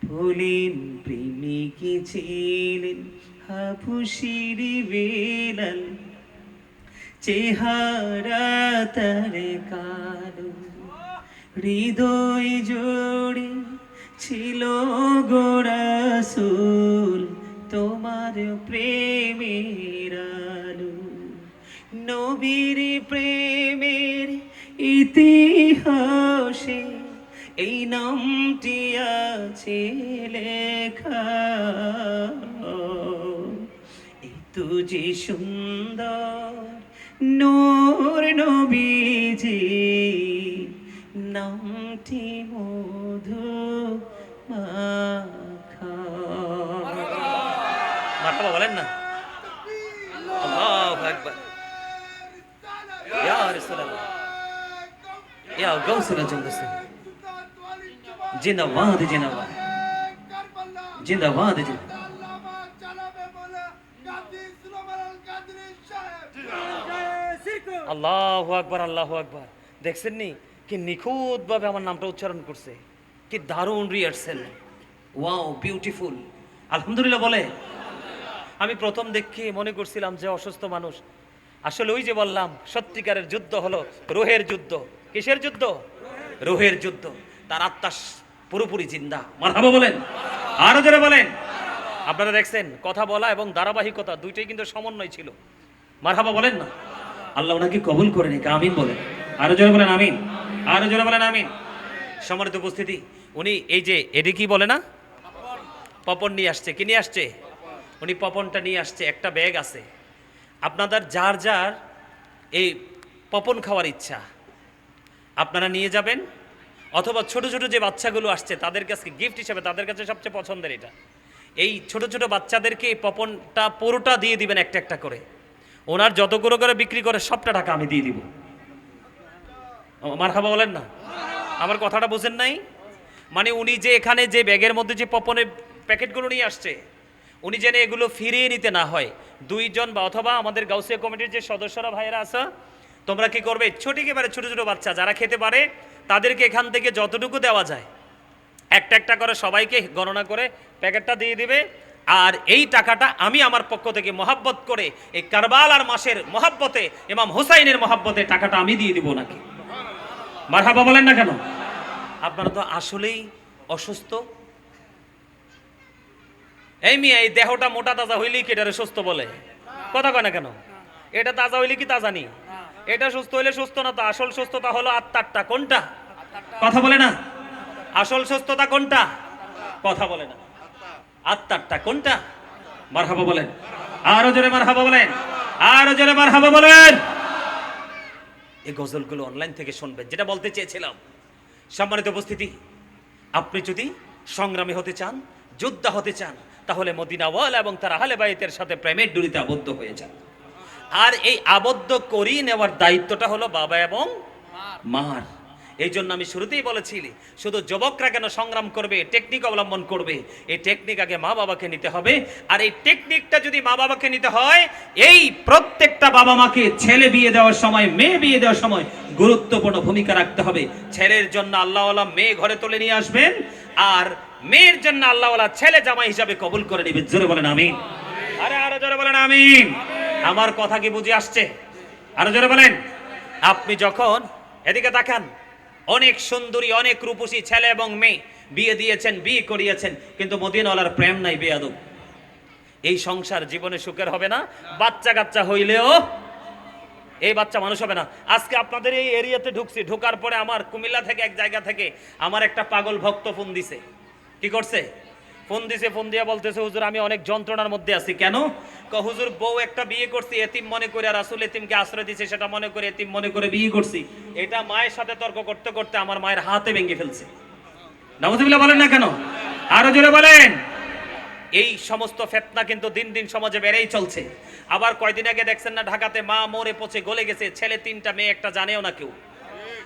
[SPEAKER 1] বলেন প্রেমিকি ছিলেন হাবুশির বেলাল, চেহারা তার কালো, হৃদয় জোড়ে ছিল গো রাসূল, তোমার প্রেমের আলো। নবীর প্রেমের ইতিহাসে এই নামটি আছে লেখা, এই তো যে সুন্দর নূর নবীজি, নামটি মধুমাখা। মারহাবা বলেন না? আল্লাহু আকবার। ইয়া রাসূলুল্লাহ, ইয়া গাউসুল আজম, জিন্দাবাদ জিন্দাবাদ জিন্দাবাদ জিন্দাবাদ। আল্লাহু আকবার, আল্লাহু আকবার। দেখছেন নি কি নিখুঁত ভাবে আমার নামটা উচ্চারণ করছে, কি দারুণ রিহার্সেল, ওয়াও বিউটিফুল। আলহামদুলিল্লাহ বলে। আমি প্রথম দেখে মনে করছিলাম যে অসুস্থ মানুষ, আসলে ওই যে বললাম সত্যিকারের যুদ্ধ হলো রুহের যুদ্ধ। কিসের যুদ্ধ? রুহের যুদ্ধ। তার আত্মা পুরোপুরি জিন্দা। মারহাবা বলেন, আরো জোরে বলেন। আপনারা দেখছেন কথা বলা এবং ধারাবাহিকতা দুইটাই কিন্তু সমন্বয় ছিল। মারহাবা বলেন না? আল্লাহ ওনাকে কবুল করে নিক, আমিন বলেন। আরো জোরে বলেন আমিন, আরো জোরে বলেন আমিন। সম্মানিত উপস্থিতি, উনি এই যে এডি কি বলে না, পপন নিয়ে আসছে। কি নিয়ে আসছে? উনি পপনটা নিয়ে আসছে, একটা ব্যাগ আছে। আপনাদের যার যার এই পপন খাওয়ার ইচ্ছা আপনারা নিয়ে যাবেন, অথবা ছোট ছোট যে বাচ্চাগুলো আসছে তাদের কাছে গিফট হিসেবে, তাদের কাছে সবচেয়ে পছন্দের এটা, এই ছোট ছোট বাচ্চাদেরকে এই পপনটা পুরোটা দিয়ে দিবেন একটা একটা করে। ওনার যতগুলো করে বিক্রি করে সবটা টাকা আমি দিয়ে দিব। মারহাবা বলেন না? আমার কথাটা বুঝেন নাই? মানে উনি যে এখানে যে ব্যাগের মধ্যে যে পপনের প্যাকেটগুলো নিয়ে আসছে, উনি যেন এগুলো ফিরিয়ে নিতে না হয়, দুইজন বা অথবা আমাদের গাউসিয়া কমিটির যে সদস্যরা ভাইয়েরা আছে, তোমরা কি করবে, ছোট একেবারে ছোট ছোট বাচ্চা যারা খেতে পারে তাদেরকে এখান থেকে যতটুকু দেওয়া যায় একটা একটা করে সবাইকে গণনা করে প্যাকেটটা দিয়ে দিবে। আর এই টাকাটা আমি আমার পক্ষ থেকে মহাব্বত করে এই কারবালার মাসের মহাব্বতে, ইমাম হুসাইনের মহাব্বতে টাকাটা আমি দিয়ে দিব নাকি? মারহাবা বলেন না কেন? আপনারা তো আসলেই অসুস্থ। এই মিয়া, এই দেহটা মোটা তাজা হইলেই কি এটারে সুস্থ বলে? কথা কয় না কেন? এটা তাজা হইলে কি তাজা নি? এটা সুস্থ হইলে সুস্থ না তো। আসল সুস্থতা হলো আত্মারটা। কোনটা? কথা বলে না। আসল সুস্থতা কোনটা? কথা বলে না। আত্মারটা কোনটা? মারহাবা বলেন, আরো জোরে মারহাবা বলেন, আরো জোরে মারহাবা বলেন। এই গজলগুলো অনলাইন থেকে শুনবেন। যেটা বলতে চেয়েছিলাম, সম্মানিত উপস্থিতি, আপনি যদি সংগ্রামী হতে চান, যোদ্ধা হতে চান, তাহলে মদিনাওয়ালা এবং তার আহলে বাইতের সাথে প্রেমের ডুরিতে আবদ্ধ হয়ে যান। আর এই আবদ্ধ করিয়ে নেওয়ার দায়িত্বটা হলো বাবা এবং মার। এই জন্য আমি শুরুতেই বলেছি, শুধু যুবকরা কেন সংগ্রাম করবে, টেকনিক অবলম্বন করবে। এই টেকনিক আগে মা বাবাকে নিতে হবে। আর এই টেকনিকটা যদি মা বাবাকে নিতে হয়, এই প্রত্যেকটা বাবা মাকে ছেলে বিয়ে দেওয়ার সময়, মেয়ে বিয়ে দেওয়ার সময় গুরুত্বপূর্ণ ভূমিকা রাখতে হবে। ছেলের জন্য আল্লাহওয়ালা মেয়ে ঘরে তুলে নিয়ে আসবেন, আর মেয়ের জন্য আল্লাহওয়ালা ছেলে জামাই হিসাবে কবুল করে নেবেন। জোরে বলেন আমিন। আরে আরো জোরে বলেন আমিন। আমার কথা কি বুঝে আসছে? আরো জোরে বলেন। আপনি যখন এদিকে তাকান, অনেক সুন্দরী, অনেক রূপসী ছেলে এবং মেয়ে বিয়ে দিয়েছেন, বিয়ে করিয়েছেন, কিন্তু মদিনাওয়ালার প্রেম নাই, বেয়াদব। এই সংসার জীবনে সুখের হবে না। বাচ্চা কাচ্চা হইলেও এই বাচ্চা মানুষ হবে না। আজকে আপনাদের এই এরিয়াতে ঢুকছি, ঢোকার পরে আমার কুমিল্লা থেকে এক জায়গা থেকে আমার একটা পাগল ভক্ত ফোন দিছে। কি করছে? ফোন দিছে। ফোন দিয়ে বলতেছে, হুজুর আমি অনেক যন্ত্রণার মধ্যে আছি। কেন? হুজুর বউ একটা বিয়ে করছি এতিম মনে করে, আর রাসূল এতিমকে আশ্রয় দিয়েছে সেটা মনে করে, এতিম মনে করে বিয়ে করছি। এটা মায়ের সাথে তর্ক করতে করতে আমার মায়ের হাতে ভেঙে ফেলছে। নাউযুবিল্লাহ বলেন না কেন? আরো জোরে বলেন। এই সমস্ত ফিতনা কিন্তু দিন দিন সমাজে বেড়েই চলছে। আবার কয়দিন আগে দেখছেন না, ঢাকাতে মা মরে পচে গলে গেছে, ছেলে 3টা মেয়ে একটা, জানেও না কেউ।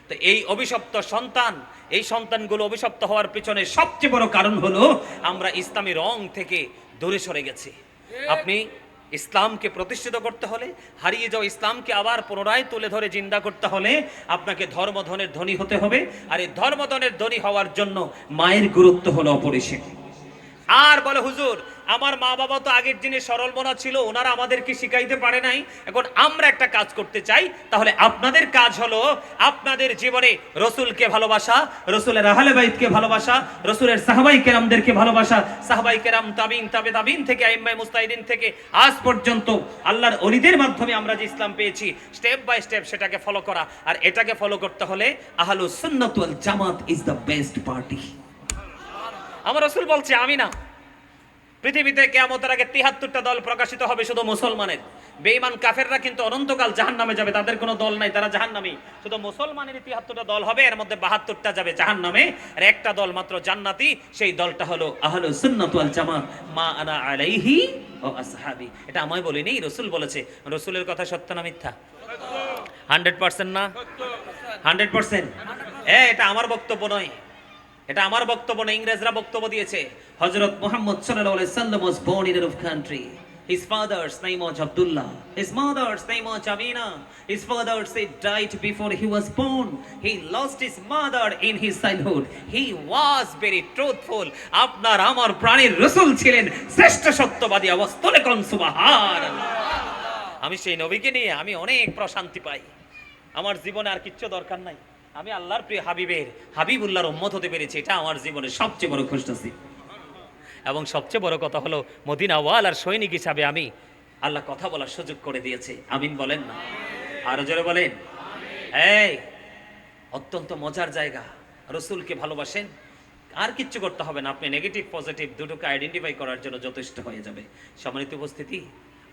[SPEAKER 1] তো এই অভিশপ্ত সন্তান, এই সন্তানগুলো অভিশপ্ত হওয়ার পিছনে সবচেয়ে বড় কারণ হলো আমরা ইসলামী রং থেকে দূরে সরে গেছি। আপনি ইসলামকে প্রতিষ্ঠিত করতে হলে, হারিয়ে যাওয়া ইসলামকে আবার পুনরায় তুলে ধরে জিন্দা করতে হলে আপনাকে ধর্মধনের ধনী হতে হবে। আর এই ধর্মধনের ধনী হওয়ার জন্য মায়ের গুরুত্ব হলো অপরিসীম। আর বলে, হুজুর আমার মা বাবা তো আগের দিনে সরল মনা ছিল, ওনারা আমাদেরকে শিখাইতে পারে নাই। এখন আমরা একটা কাজ করতে চাই। তাহলে আপনাদের কাজ হলো আপনাদের জীবনে রসুলকে ভালোবাসা, রসুলের আহলে বাইতকে ভালোবাসা, রসুলের সাহাবাই কেরামদেরকে ভালোবাসা, সাহাবাই কেরাম তাবিন, তাবে তাবিন থেকে আইম্মায়ে মুস্তাহিদিন থেকে আজ পর্যন্ত আল্লাহর ওলিদের মাধ্যমে আমরা যে ইসলাম পেয়েছি, স্টেপ বাই স্টেপ সেটাকে ফলো করা। আর এটাকে ফলো করতে হলে আহলুস সুন্নাত ওয়াল জামাত ইজ দ্য বেস্ট পার্টি। আমার রাসূল বলছে, আমি না, পৃথিবীতে কিয়ামতের আগে ৭৩টা দল প্রকাশিত হবে শুধু মুসলমানের। বেঈমান কাফেররা কিন্তু অনন্তকাল জাহান্নামে যাবে, তাদের কোনো দল নাই, তারা জাহান্নামী। শুধু মুসলমানের ৭৩টা দল হবে, এর মধ্যে ৭২টা যাবে জাহান্নামে, আর একটা দল মাত্র জান্নাতি। সেই দলটা হলো আহলুস সুন্নাত ওয়াল জামাত, মা আনা আলাইহি ওয়া আসহাবি। এটা আমি বলিনি, রাসূল বলেছে। রাসূলের কথা সত্য না মিথ্যা? 100% না? 100%? এটা আমার বক্তব্য নয়, এটা আমার বক্তব্য না, ইংরেজরা বক্তব্য দিয়েছে। হযরত মুহাম্মদ সাল্লাল্লাহু আলাইহি সাল্লাম was born in an Arab country. His father's name was Abdullah. His mother's name was Amina. His father died before he was born. He lost his mother in his childhood. He was very truthful. আপনার আমার প্রাণের রাসূল ছিলেন শ্রেষ্ঠ সত্যবাদী। আওয়াজ তুলে কোন সুবহানাল্লাহ। আমি সেই নবীকে নিয়ে আমি অনেক প্রশান্তি পাই। আমার জীবনে আর কিচ্ছু দরকার নাই। আমি আল্লাহর প্রিয় হাবিবের, হাবিবুল্লাহর উম্মত হতে পেরেছি, এটা আমার জীবনের সবচেয়ে বড় খুশনসিব। এবং সবচেয়ে বড় কথা হলো মদিনাওয়ালার সৈনিক হিসাবে আমি আল্লাহ কথা বলার সুযোগ করে দিয়েছে। আমিন বলেন না? আরো জোরে বলেন। এই অত্যন্ত মজার জায়গা। রাসূলকে ভালোবাসেন, আর কিচ্ছু করতে হবে না, আপনি নেগেটিভ পজিটিভ দুটোকে আইডেন্টিফাই করার জন্য যথেষ্ট হয়ে যাবে। সম্মানিত উপস্থিতি,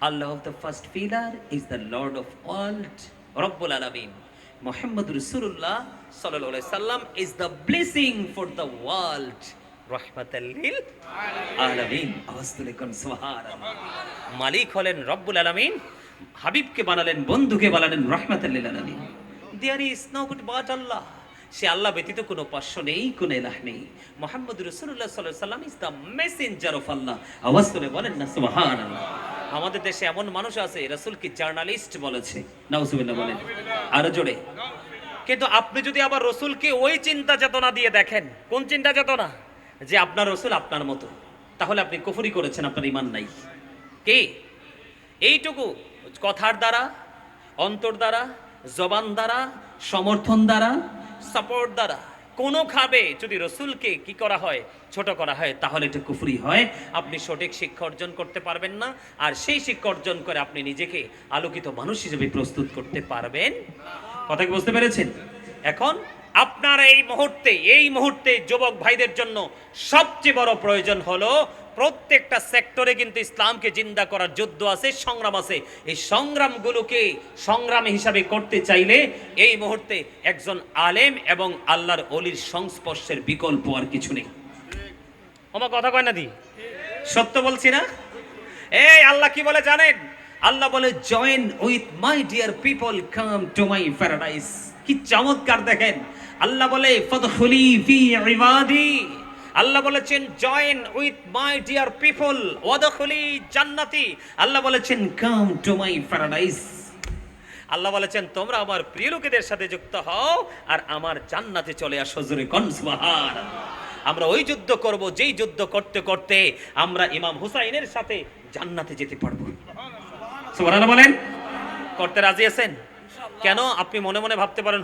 [SPEAKER 1] Allah of the first pillar is the lord of world, রব্বুল আলামিন। মুহাম্মদ রাসূলুল্লাহ সাল্লাল্লাহু আলাইহি সাল্লাম is the blessing for the world, রাহমাতাল লিল আলামিন। আওয়াজ তুলে কোন সুবহানাল্লাহ। মালিক হলেন রব্বুল আলামিন, হাবিবকে বানালেন, বন্ধুকে বানালেন রাহমাতাল লিল আলামিন। There is no good but Allah. সে আল্লাহ ব্যতীত কোনো পার্শ্ব নেই, কোনো ইলাহ নেই। মুহাম্মদ রাসূলুল্লাহ সাল্লাল্লাহু আলাইহি সাল্লাম ইজ দ্য মেসেঞ্জার অফ আল্লাহ। আওয়াজ তুলে বলেন না সুবহানাল্লাহ। আমাদের দেশে এমন মানুষ আছে রাসূলকে জার্নালিস্ট বলেছে, নাউজুবিল্লাহ বলেন আরো জোরে। কিন্তু আপনি যদি আবার রাসূলকে ওই চিন্তা চেতনা দিয়ে দেখেন, কোন চিন্তা চেতনা? যে আপনার রসুল আপনার মতো, তাহলে আপনি কুফরি করেছেন, আপনার ঈমান নাই। কে? এইটুকু কথার দ্বারা, অন্তর দ্বারা, জবান দ্বারা, সমর্থন দ্বারা, সাপোর্ট দ্বারা কোনোভাবে যদি রসুলকে কি করা হয়, ছোট করা হয়, তাহলে এটা কুফরি হয়। আপনি সঠিক শিক্ষা অর্জন করতে পারবেন না, আর সেই শিক্ষা অর্জন করে আপনি নিজেকে আলোকিত মানুষ হিসেবে প্রস্তুত করতে পারবেন। কথা কি বুঝতে পেরেছেন? এখন আপনার এই মুহূর্তে যুবক ভাইদের জন্য সবচেয়ে বড় প্রয়োজন হলো, প্রত্যেকটা সেক্টরে কিন্তু ইসলামকে জিন্দা করার যুদ্ধ আছে, সংগ্রাম আছে। এই সংগ্রামগুলোকে সংগ্রাম হিসাবে করতে চাইলে এই মুহূর্তে একজন আলেম এবং আল্লাহর ওলির সংস্পর্শের বিকল্প আর কিছু নেই। আমার কথা কয় না দি? সত্য বলছি না? এই আল্লাহ কি বলে জানেন? আল্লাহ বলে, join with my dear people, come to my paradise. কি চমৎকার দেখেন! আল্লাহ বলে, ফাদখুলি ফি ইবাদি। আল্লাহ বলেছেন, join with my dear people ওয়াদখুলি জান্নাতি। আল্লাহ বলেছেন, কাম টু মাই প্যারাডাইস। আল্লাহ বলেছেন, তোমরা আমার প্রিয় লোকেদের সাথে যুক্ত হও আর আমার জান্নাতে চলে আসো। জোরে কোন সুবহানাল্লাহ। আমরা ওই যুদ্ধ করব যেই যুদ্ধ করতে করতে আমরা ইমাম হুসাইনের সাথে জান্নাতে যেতে পারবো। সুবহানাল্লাহ বলেন। করতে রাজি আছেন? কেন? আপনি মনে মনে ভাবতে পারেন,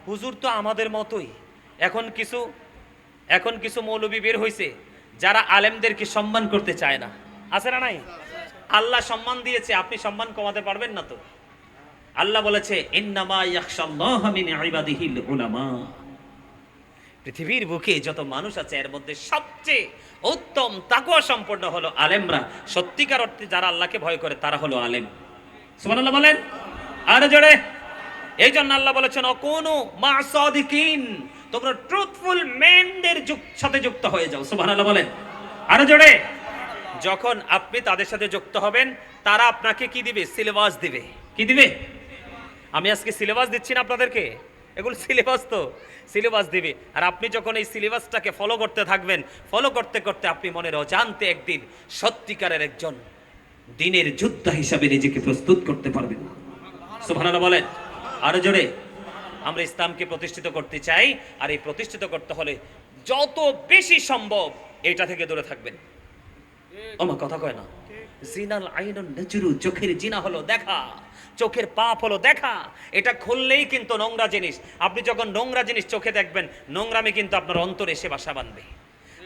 [SPEAKER 1] হুজুর তো আমাদের মতোই। এখন কিছু মৌলবী বের হয়েছে যারা আলেমদেরকে সম্মান করতে চায় না, আছে না নাই? আল্লাহ সম্মান দিয়েছে, আপনি সম্মান কমাতে পারবেন না তো। আল্লাহ বলেছে, ইন্নামা ইয়াখশাল্লাহা মিন ইবাদিহিল উলামা। পৃথিবীর বুকে যত মানুষ আছে এর মধ্যে সবচেয়ে উত্তম তাকওয়া সম্পন্ন হলো আলেমরা। সত্যিকার অর্থে যারা আল্লাহকে ভয় করে তারা হলো আলেম। সুবহানাল্লাহ বলেন আরো জোরে। এই জন্য আল্লাহ বলেছেন, অকুনু মা সাদিকিন, তোমরা ট্রুথফুল মেনদের সাথে যুক্ত হয়ে যাও। সুবহানাল্লাহ বলেন আরো জোরে। যখন আপনি তাদের সাথে যুক্ত হবেন, তারা আপনাকে কি দিবে? সিলেবাস দিবে। কি দিবে? আমি আজকে সিলেবাস দিচ্ছি না আপনাদেরকে, এগুলো সিলেবাস দিবে। আর আপনি যখন এই সিলেবাসটাকে ফলো করতে থাকবেন, ফলো করতে করতে আপনি মনের অজান্তে একদিন সত্যিকারের একজন দ্বীনের যোদ্ধা হিসাবে নিজেকে প্রস্তুত করতে পারবেন। সুবহানাল্লাহ বলেন আরো জোরে। আমরা ইসলামকে প্রতিষ্ঠিত করতে চাই, আর এই প্রতিষ্ঠিত করতে হলে যত বেশি সম্ভব এটা থেকে দূরে থাকবেন। আমার কথা কয় না? জিনাল আইনুন নাজরু, চোখের জিনা হলো দেখা, চোখের পাপ হলো দেখা। এটা খুললেই কিন্তু নোংরা জিনিস। আপনি যখন নোংরা জিনিস চোখে দেখবেন, নোংরামি কিন্তু আপনার অন্তরে এসে বাসা বাঁধবে।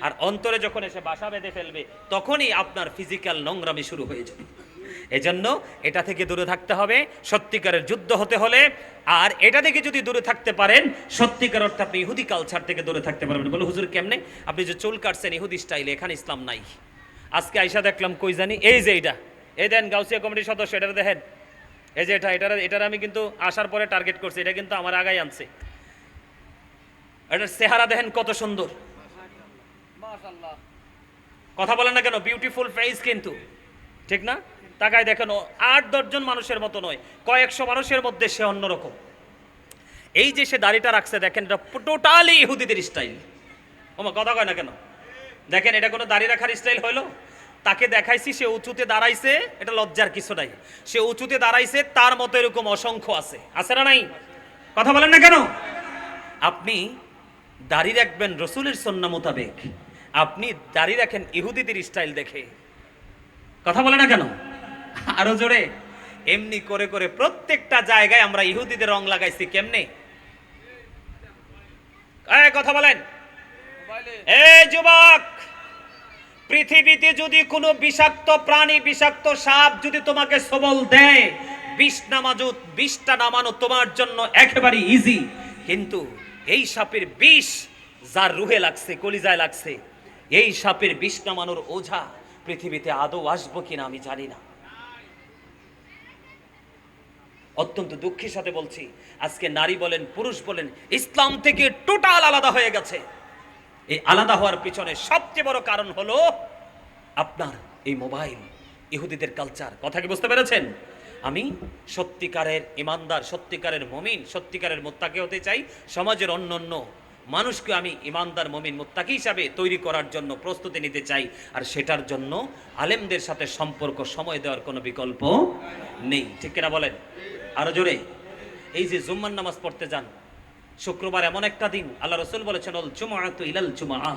[SPEAKER 1] আর অন্তরে যখন এসে বাসা বেঁধে ফেলবে, তখনই আপনার ফিজিক্যাল নোংরামি শুরু হয়ে যাবে। এজন্য এটা থেকে দূরে থাকতে হবে সত্যিকারের যুদ্ধ হতে হলে। আর এটা থেকে যদি দূরে থাকতে পারেন, সত্যিকার অর্থে আপনি ইহুদি কালচার থেকে দূরে থাকতে পারবেন। বলে, হুজুর কেমনে? আপনি যে চুল কাটছেন ইহুদি স্টাইলে, এখানে ইসলাম নাই। আজকে আইসা দেখলাম, কই জানি, এই যে এইটা, এই দেন গাউসিয়া কমিটির সদস্য, এটা দেখেন, এই যে এটার আমি কিন্তু আসার পরে টার্গেট করছি, এটা কিন্তু আমার আগাই আনছে। এটার চেহারা দেখেন কত সুন্দর, মাশাআল্লাহ। কথা বলেন না কেন? বিউটিফুল ফেস কিন্তু, ঠিক না? তাকায় দেখেন, 8-10 জন মানুষের মতো নয়, কয়েকশো মানুষের মধ্যে সে অন্যরকম। এই যে সে দাড়িটা রাখছে, দেখেন, এটা টোটালি ইহুদিদের স্টাইল। ওমা কথা কয় না কেন? দেখেন, এটা কোনো দাড়ি রাখার স্টাইল হইলো? তাকে দেখাইছি সে উঁচুতে দাঁড়াইছে, এটা লজ্জার কিছু নাই। সে উঁচুতে দাঁড়াইছে, তার মতো এরকম অসংখ্য আছে না নাই? কথা বলেন না কেন? আপনি দাড়ি রাখবেন রসুলের সুন্নাহ মোতাবেক, আপনি দাড়ি রাখেন ইহুদিদের স্টাইল দেখে। কথা বলে না কেন? আরো জোরে। এমনি করে করে প্রত্যেকটা জায়গায় আমরা ইহুদিদের রং লাগাইছি। কেমনে? কথা বলেন। এই যুবক, পৃথিবীতে যদি কোনো বিষাক্ত প্রাণী, বিষাক্ত সাপ যদি তোমাকে সবল দেয়, 20টা নামানো তোমার জন্য একেবারে ইজি। কিন্তু এই সাপের বিষ যার রুহে লাগছে, কলিজায় লাগছে, এই সাপের বিষ নামানোর ওঝা পৃথিবীতে আদৌ আসবো কিনা আমি জানি না। অত্যন্ত দুঃখের সাথে বলছি, আজকে নারী বলেন পুরুষ বলেন ইসলাম থেকে টোটাল আলাদা হয়ে গেছে। এই আলাদা হওয়ার পিছনে সবচেয়ে বড় কারণ হলো আপনার এই মোবাইল, ইহুদিদের কালচার। কথা কি বুঝতে পেরেছেন? আমি সত্যিকারের ইমানদার, সত্যিকারের মুমিন, সত্যিকারের মুত্তাকি হতে চাই। সমাজের অন্যান্য মানুষকে আমি ইমানদার, মুমিন, মুত্তাকি হিসাবে তৈরি করার জন্য প্রস্তুতি নিতে চাই। আর সেটার জন্য আলেমদের সাথে সম্পর্ক, সময় দেওয়ার কোনো বিকল্প নেই। ঠিক কিনা বলেন? আরো জোরে। এই যে জুম্মার নামাজ পড়তে যান, শুক্রবার এমন একটা দিন, আল্লাহ রসুল বলেছেন অল জুমআতু ইলাল জুমআ,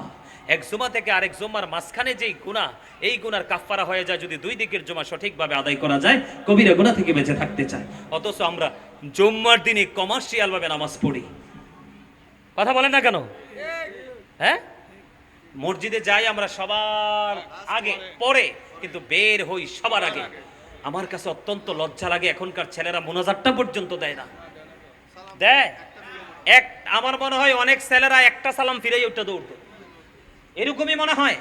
[SPEAKER 1] এক জুমা থেকে আরেক জুমার মাঝখানে যেই গুনাহ, এই গুনার কাফফারা হয়ে যায় যদি দুই দিকের জুমা সঠিকভাবে আদায় করা যায়, কবিরা গুনাহ থেকে বেঁচে থাকতে চায়। অথচ আমরা জুম্মার দিনে কমার্শিয়াল ভাবে নামাজ পড়ি। কথা বলেন না কেন? হ্যাঁ, মসজিদে যাই আমরা সবার আগে, পরে কিন্তু বের হই সবার আগে। আমার কাছে অত্যন্ত লজ্জা লাগে, এখনকার ছেলেরা মোনাজাতটা পর্যন্ত দেয় না। দেয় এক, আমার মনে হয় অনেক ছেলেরা একটা সালাম ফিরেই উঠতে দৌড়তো, এরকমই মনে হয়।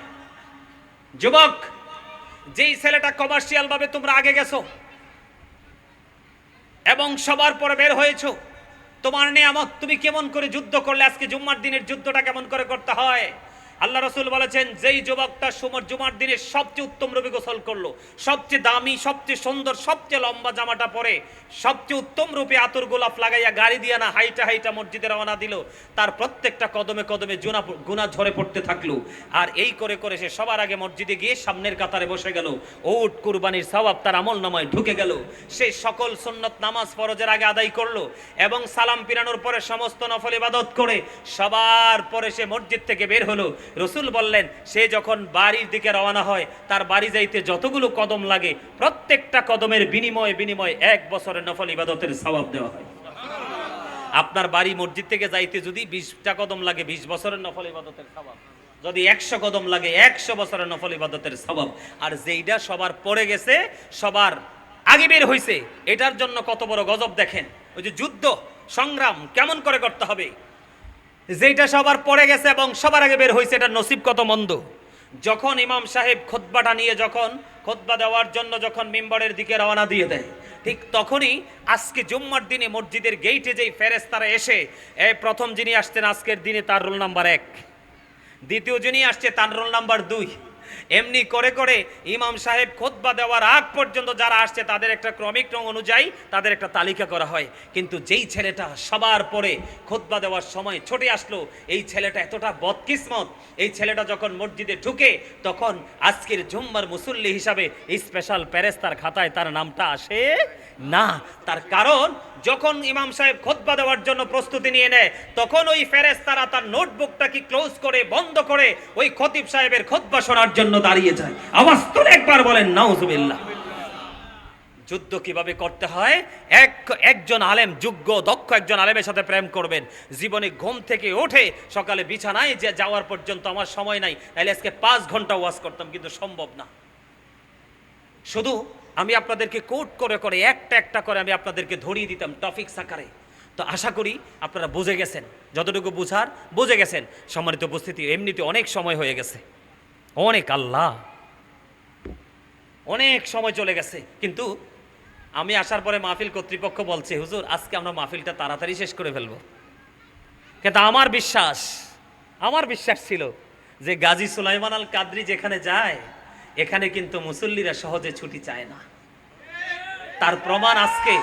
[SPEAKER 1] যুবক, যেই ছেলেটা কমার্শিয়াল ভাবে তোমরা আগে গেছো এবং সবার পরে বের হয়েছো, তোমার নিয়ামত তুমি কেমন করে যুদ্ধ করলে, আজকে জুম্মার দিনের যুদ্ধটা কেমন করে করতে হয়। আল্লাহ রসুল বলেছেন যেই যুবকটা জুমার দিনে সবচেয়ে উত্তম রূপে গোসল করলো, সবচেয়ে দামি, সবচেয়ে সুন্দর, সবচেয়ে লম্বা জামাটা পরে, সবচেয়ে উত্তম রূপে আতর গোলাপ লাগাইয়া গাড়ি দিয়া না হাইটা হাইটা মসজিদে রওনা দিল, তার প্রত্যেকটা কদমে কদমে গুনাহ ঝরে পড়তে থাকলো। আর এই করে করে সে সবার আগে মসজিদে গিয়ে সামনের কাতারে বসে গেল। উট কুরবানির সওয়াব তার আমলনামায় ঢুকে গেল। সে সকল সুন্নত নামাজ ফরজের আগে আদায় করলো এবং সালাম ফিরানোর পরে সমস্ত নফল ইবাদত করে সবার পরে সে মসজিদ থেকে বের হলো। রসুল বললেন সে যখন বাড়ির দিকে রওনা হয়, তার বাড়ি যাইতে যতগুলো কদম লাগে, প্রত্যেকটা কদমের বিনিময়ে বিনিময়ে 1 বছরের নফল ইবাদতের সওয়াব দেওয়া হয়। আপনার বাড়ি মসজিদ থেকে যাইতে যদি 20টা কদম লাগে, 20 বছরের নফল ইবাদতের সওয়াব। যদি 100 কদম লাগে, 100 বছরের নফল ইবাদতের সওয়াব। আর যেইটা সবার পড়ে গেছে, সবার আগে বের হইছে, এটার জন্য কত বড় গজব দেখেন। ওই যে যুদ্ধ সংগ্রাম কেমন করে করতে হবে, যেটা সবার পড়ে গেছে এবং সবার আগে বের হয়েছে, এটা নসিব কত মন্দ। যখন ইমাম সাহেব খুতবাটা নিয়ে যখন খুতবা দেওয়ার জন্য যখন মিম্বরের দিকে রওনা দিয়ে দেয়, ঠিক তখনই আজকে জুম্মার দিনে মসজিদের গেইটে যেই ফেরেশতারা এসে, এই প্রথম যিনি আসছেন আজকের দিনে তার রোল নাম্বার 1, দ্বিতীয় যিনি আসছে তার রোল নাম্বার 2, এমনি করে করে ইমাম সাহেব খুতবা দেওয়ার আগ পর্যন্ত যারা আসছে তাদের একটা ক্রমিক রং অনুযায়ী তাদের একটা তালিকা করা হয়। কিন্তু যেই ছেলেটা সবার পরে খুতবা দেওয়ার সময় ছুটে আসলো, এই ছেলেটা এতটা বদকিসমত, এই ছেলেটা যখন মসজিদে ঢুকে তখন আজকের জুম্মার মুসল্লি হিসাবে স্পেশাল ফেরেশতার খাতায় তার নামটা আসে না। তার কারণ যখন ইমাম সাহেব খুতবা দেওয়ার জন্য প্রস্তুতি নিয়ে নেয়, তখন ওই ফেরেশতারা তার নোটবুকটাকে ক্লোজ করে বন্ধ করে ওই খতিব সাহেবের খুতবা শোনার জন্য দাঁড়িয়ে যায়। আওয়াজ তুলে একবার বলেন নাউজুবিল্লাহ। যুদ্ধ কিভাবে করতে হয়, একজন আলেম, যোগ্য দক্ষ একজন আলেমের সাথে প্রেম করবেন। জীবনে ঘুম থেকে উঠে সকালে বিছানায় যে যাওয়ার পর্যন্ত আমার সময় নাই, তাহলে আজকে 5 ঘন্টা ওয়াজ করতাম, কিন্তু সম্ভব না। শুধু আমি আপনাদেরকে কোট করে করে একটা একটা করে আমি আপনাদেরকে ধরিয়ে দিতাম টপিকস আকারে। তো আশা করি আপনারা বুঝে গেছেন, যতটুকু বুঝার বুঝে গেছেন। সম্মানিত উপস্থিতি, এমনিতে অনেক সময় হয়ে গেছে, অনেক, আল্লাহ অনেক সময় চলে গেছে। কিন্তু আমি আসার পরে মাহফিল কর্তৃপক্ষ বলছে হুজুর আজকে আমরা মাহফিলটা তাড়াতাড়ি শেষ করে ফেলবো। কিন্তু আমার বিশ্বাস ছিল যে গাজী সুলাইমান আল কাদরি যেখানে যায়, এখানে কিন্তু মুসল্লিরা সহজে ছুটি চায় না। তার প্রমাণ আজকে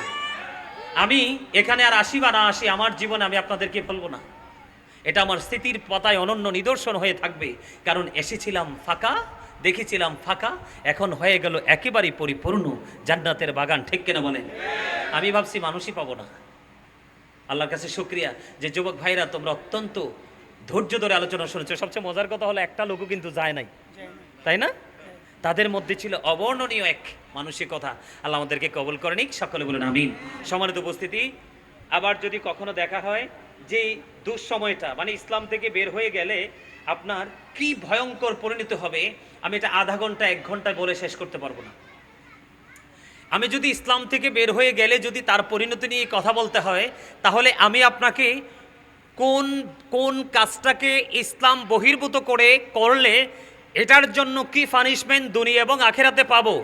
[SPEAKER 1] আমি এখানে আর আসি বা না আসি, আমার জীবনে আমি আপনাদেরকে বলবো না, এটা আমার স্মৃতির পাতায় অনন্য নিদর্শন হয়ে থাকবে। কারণ এসেছিলাম ফাঁকা, দেখেছিলাম ফাঁকা, এখন হয়ে গেল একেবারেই পরিপূর্ণ জান্নাতের বাগান। ঠিক কিনা বলেন? আমি ভাবছি মানুষই পাবো না। আল্লাহর কাছে শুকরিয়া যে যুবক ভাইরা তোমরা অত্যন্ত ধৈর্য ধরে আলোচনা শুনেছো। সবচেয়ে মজার কথা হলো একটা লোকও কিন্তু যায় নাই, তাই না? তাদের মধ্যে ছিল অবর্ণনীয় এক মানসিকতা। আল্লাহ আমাদেরকে কবুল করে নিক, সকলে বলুন আমিন। সম্মানিত উপস্থিতি, আবার যদি কখনো দেখা হয় যে দুঃসময়টা, মানে ইসলাম থেকে বের হয়ে গেলে আপনার কি ভয়ঙ্কর পরিণত হবে, আমি এটা আধা ঘন্টা 1 ঘন্টায় বলে শেষ করতে পারবো না। আমি যদি ইসলাম থেকে বের হয়ে গেলে যদি তার পরিণতি নিয়ে কথা বলতে হয়, তাহলে আমি আপনাকে কোন কোন কাজটাকে ইসলাম বহির্ভূত করলে এটার জন্য কি পানিশমেন্ট দুনিয়া এবং আখিরাতে পাবো,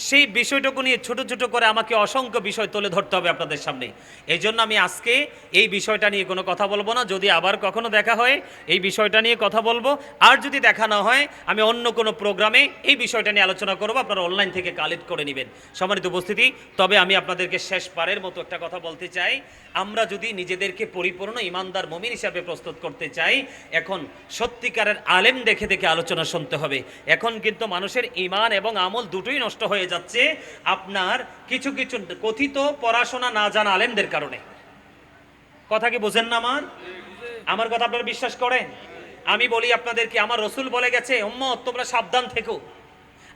[SPEAKER 1] সেই বিষয়টুকু নিয়ে ছোট ছোট করে আমাকে অসংখ্য বিষয় তুলে ধরতে হবে আপনাদের সামনে। এই জন্য আমি আজকে এই বিষয়টা নিয়ে কোনো কথা বলবো না। যদি আবার কখনো দেখা হয় এই বিষয়টা নিয়ে কথা বলবো, আর যদি দেখা না হয় আমি অন্য কোনো প্রোগ্রামে এই বিষয়টা নিয়ে আলোচনা করবো, আপনারা অনলাইন থেকে কালেক্ট করে নেবেন। সম্মানিত উপস্থিতি, তবে আমি আপনাদেরকে শেষবারের মতো একটা কথা বলতে চাই। আমরা যদি নিজেদেরকে পরিপূর্ণ ইমানদার মুমিন হিসাবে প্রস্তুত করতে চাই, এখন সত্যিকারের আলেম দেখে দেখে আলোচনা শুনতে হবে। এখন কিন্তু মানুষের ইমান এবং আমল দুটোই নষ্ট হয়ে যাচ্ছে আপনার কিছু কিছু কথিত পড়াশোনা না জানা আলেমদের কারণে। কথা কি বোঝেন না? আমার কথা আপনারা বিশ্বাস করেন? আমি বলি আপনাদেরকে, আমার রসুল বলে গেছে উম্মত তোমরা সাবধান থেকো।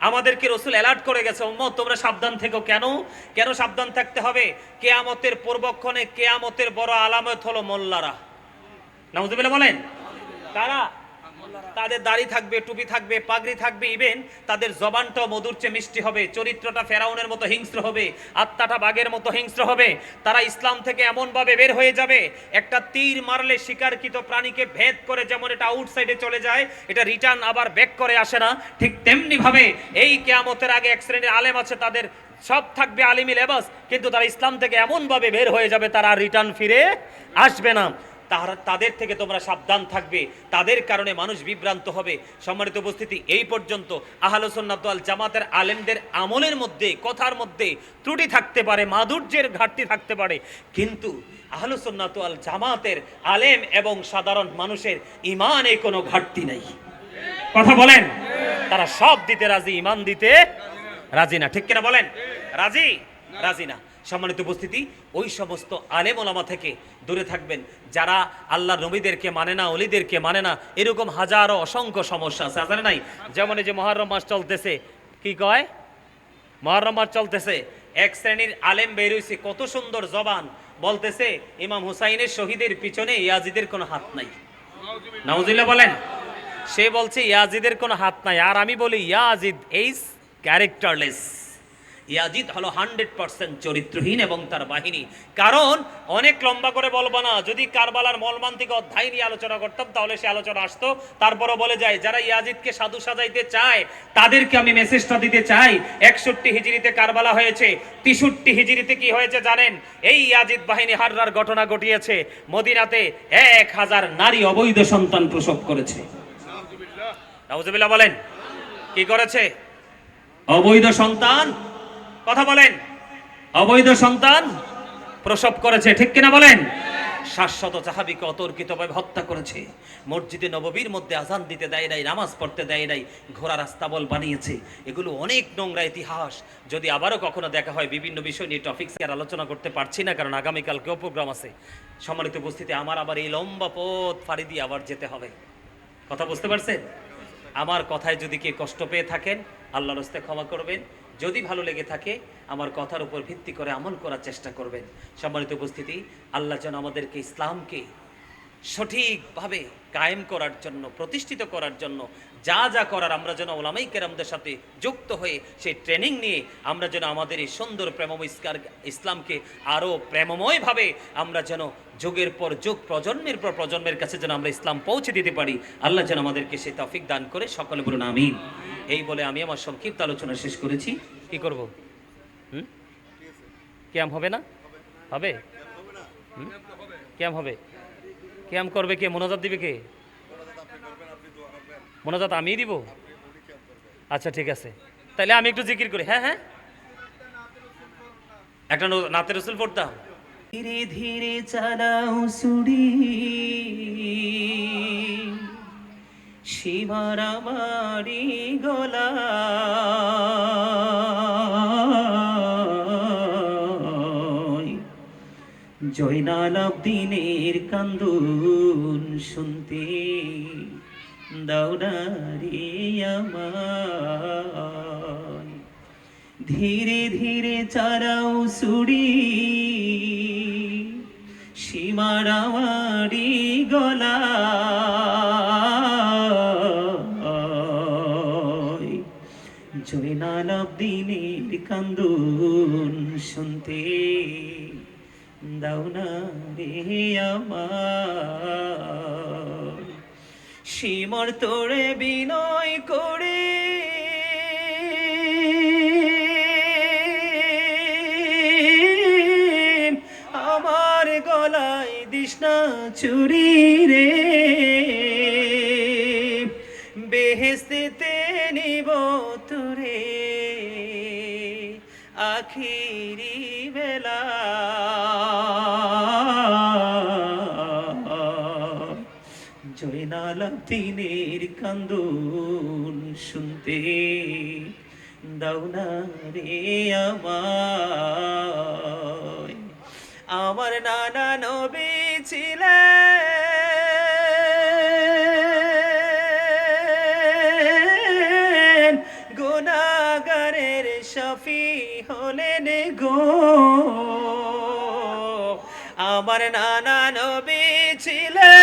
[SPEAKER 1] আমাদেরকে রসুল অ্যালার্ট করে গেছে উম্মত তোমরা সাবধান থেকো। কেন কেন সাবধান থাকতে হবে? কেয়ামতের পূর্বক্ষণে কেয়ামতের বড় আলামত হলো মোল্লারা। নাউজুবিল্লাহ বলেন। তারা, তাদের দাড়ি থাকবে, টুপি থাকবে, পাগড়ি থাকবে, ইভেন তাদের জবানটাও মধুর চেয়ে মিষ্টি হবে, চরিত্রটা ফেরাউনের মতো হিংস্র হবে, আত্মাটা বাঘের মতো হিংস্র হবে। তারা ইসলাম থেকে এমনভাবে বের হয়ে যাবে, একটা তীর মারলে শিকারকৃত প্রাণীকে ভেদ করে যেমন এটা আউটসাইডে চলে যায়, এটা রিটার্ন আবার ব্যাক করে আসে না, ঠিক তেমনি ভাবে এই কিয়ামতের আগে এক শ্রেণীর আলেম আছে, তাদের সব থাকবে আলিমি লেবাস, কিন্তু তারা ইসলাম থেকে এমনভাবে বের হয়ে যাবে তারা রিটার্ন ফিরে আসবে না। তাদের থেকে তোমরা সাবধান থাকবে, তাদের কারণে মানুষ বিভ্রান্ত হবে। সম্মানিত উপস্থিতি, এই পর্যন্ত আহলে সুন্নাত ওয়াল জামাতের আলেমদের আমলের মধ্যে, কথার মধ্যে ত্রুটি থাকতে পারে, মাধুর্যের ঘাটতি থাকতে পারে, কিন্তু আহলে সুন্নাত ওয়াল জামাতের আলেম এবং সাধারণ মানুষের ঈমানে কোনো ঘাটতি নেই। কথা বলেন? তারা সব দিতে রাজি, ঈমান দিতে রাজি না। ঠিক কিনা বলেন? রাজি রাজি না। সম্মানিত উপস্থিতি, ওই সমস্ত আলেম ওলামা থেকে দূরে থাকবেন যারা আল্লাহর নবীদেরকে মানে না, ওলিদেরকে মানে না। এরকম হাজারো অসংখ্য সমস্যা আছে, আছে নাই? যেমন এই যে মুহররম মাস চলতেছে, কি কয় মুহররম মাস চলতেছে, এক শ্রেণীর আলেম বের হইছে, কত সুন্দর জবান, বলতেছে ইমাম হুসাইনের শহীদের পিছনে ইয়াজিদের কোনো হাত নাই। নাউজুবিল্লাহ বলেন। সে বলছে ইয়াজিদের কোনো হাত নাই, আর আমি বলি ইয়াজিদ ইজ ক্যারেক্টারলেস। ইয়াজিদ হলো 100% চরিত্রহীন এবং তার বাহিনী। কারণ অনেক লম্বা করে বলবো না, যদি কারবালার মর্মান্তিক অধ্যায় নিয়ে আলোচনা করতাম তাহলে সে আলোচনা আসতো। তারপরও বলে যায়, যারা ইয়াজিদকে সাধু সাজাইতে চায় তাদেরকে আমি মেসেজটা দিতে চাই। 61 হিজরিতে কারবালা হয়েছে, 63 হিজরিতে কি হয়েছে জানেন? এই ইয়াজিদ বাহিনী হাররার ঘটনা ঘটিয়েছে, মদিনাতে 1000 নারী অবৈধ সন্তান প্রসব করেছে। নাউজুবিল্লাহ বলেন। কি করেছে? অবৈধ সন্তান, কথা বলেন, অবৈধ সন্তান প্রসব করেছে। ঠিক কিনা বলেন? 700 সাহাবীকে অতর্কিতভাবে হত্যা করেছে। মসজিদে নববীর মধ্যে আজান দিতে দেয় নাই, নামাজ পড়তে দেয় নাই, ঘোড়া রাস্তাবল বানিয়েছে। এগুলো অনেক নোংরা ইতিহাস। যদি আবারও কখনো দেখা হয়, বিভিন্ন বিষয় নিয়ে টপিকস আর আলোচনা করতে পারছি না, কারণ আগামীকালকেও প্রোগ্রাম আছে। সম্মানিত উপস্থিতি, আমার আবার এই লম্বা পথ ফাড়ি দিয়ে আবার যেতে হবে। কথা বুঝতে পারছেন? আমার কথায় যদি কে কষ্ট পেয়ে থাকেন, আল্লাহর হস্তে ক্ষমা করবেন। যদি ভালো লেগে থাকে, আমার কথার উপর ভিত্তি করে আমল করার চেষ্টা করবেন। সম্মানিত উপস্থিতি, আল্লাহ যেন আমাদেরকে ইসলামকে সঠিকভাবে কায়েম করার জন্য, প্রতিষ্ঠিত করার জন্য যা যা করার, আমরা যেন ওলামায়ে কেরামদের সাথে যুক্ত হয়ে সেই ট্রেনিং নিয়ে আমরা যেন আমাদের এই সুন্দর প্রেমময় ইসলামকে আরও প্রেমময়ভাবে আমরা যেন যুগের পর যুগ, প্রজন্মের পর প্রজন্মের কাছে যেন আমরা ইসলাম পৌঁছে দিতে পারি। আল্লাহ যেন আমাদেরকে সেই তৌফিক দান করে। সকলে বলুন আমিন। এই বলে আমি আমার সংক্ষিপ্ত আলোচনা শেষ করেছি। কি করব? ক্যাম্প হবে না? হবে? ক্যাম্প হবে? ক্যাম্প করবে কে? মোনাজাত দিবে কে? মোনাজাত আমিই দিব? আচ্ছা ঠিক আছে, তাহলে আমি একটু জিকির করি। হ্যাঁ হ্যাঁ, একটা নাতে রসুল পড়তাম। ধীরে ধীরে চালাও সুড়ি, সীমার আমারি গলা, জয়নাল আবদিনের কান্দুন শুনতে দাওনারি আমায়। ধীরে ধীরে চালাও সুড়ি, সীমার আমারি গলা, জয়নাল আবদিনের কান্দুন শুনতে দাওনা রে আমার। সীমার তোরে বিনয় করে আমার গলায় দিশনা চুরি রে, বেহেশতে নিব তোরে আখিরি বেলা। জয়নাল আবদিনের কান্দুন শুনতে দাওনা রে আমায়। আমার নানা নবী ছিলেন, গুনাহগারের শফি হলেন গো। আমার নানা নবী ছিলেন,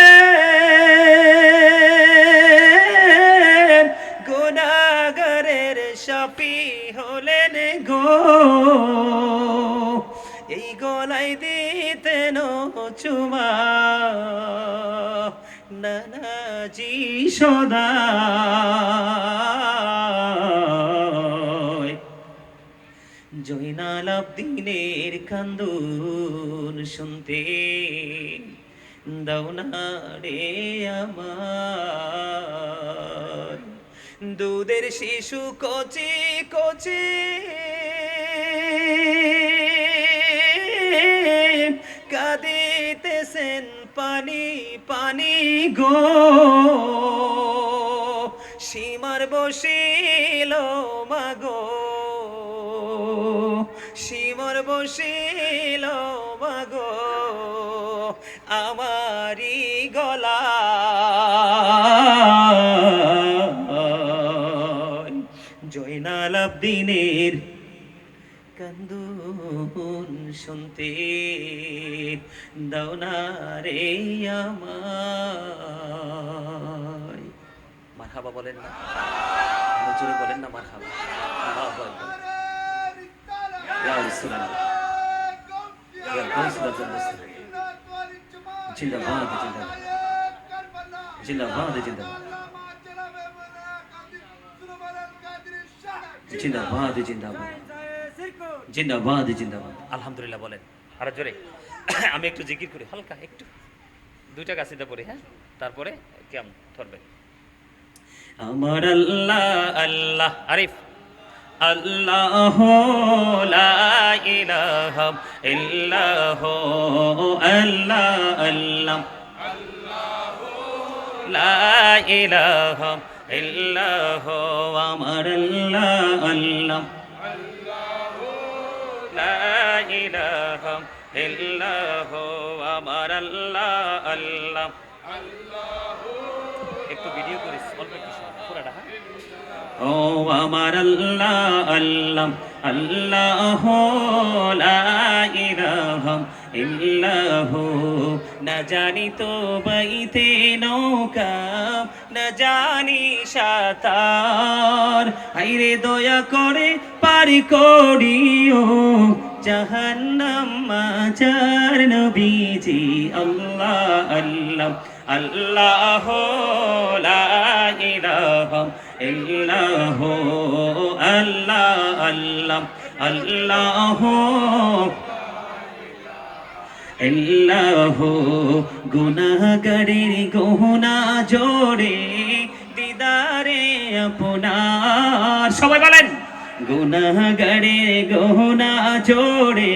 [SPEAKER 1] গুনাহগারের শফি হলেন গো। এই গলায় দিতেন চুমা নানাজি সদা। জয়নাল আবদিনের কান্দন শুনতে দাও না রে আমার, দুধের শিশু কচি কচি কাঁদিতেছেন পানি পানি গো। সীমার বসিল মাগো, সীমার বসিল মাগো আমারি গলা। জয়নাল আবদিনের কান্দন শুনতে দাও না রে আমায়। মারহাবা বলেন না, জোরে বলেন না মারহাবা। আল্লাহু আকবার। ইয়া রাসূলুল্লাহ, ইয়া রাসূলুল্লাহ, জিন্দাবাদ জিন্দাবাদ জিন্দাবাদ জিন্দাবাদ জিন্দাবাদ জিন্দাবাদ জিন্দাবাদ জিন্দাবাদ। আলহামদুলিল্লাহ বলেন আরো জোরে। আমি একটু জিকির করি হালকা, একটু দুইটা কাসিদা পড়ি, হ্যাঁ, তারপরে কেমন ধরবে। আমার আল্লাহ আল্লাহ আরিফ আল্লাহ লা ইলাহা ইল্লাহু আল্লাহ আল্লাহ লা ইলাহা ইল্লাহু আমার আল্লাহ আল্লাহ লা ইলাহা ইল্লাহু আমার আল্লাহ আল্লাহ। একটু ভিডিও করিস অল্প একটু পুরাটা, হ্যাঁ। ও আমার আল্লাহ আল্লাহ আল্লাহ লা ইলাহা ইল্লাহু। না জানি তো বাইতে নৌকা, না জানি সাঁতার, হাইরে দয়া করে পারি করিও জাহান্নাম মাঝার নবীজি। আল্লাহ আল্লাহ আল্লাহ লা ইলাহা ইল্লাহু আল্লাহ আল্লাহ আল্লাহ ইল্লাহু। গুনাহগারের গহনা জোড়ে দিদারে আপনার, সবাই বলেন। গুনাহগারের গহনা জোড়ে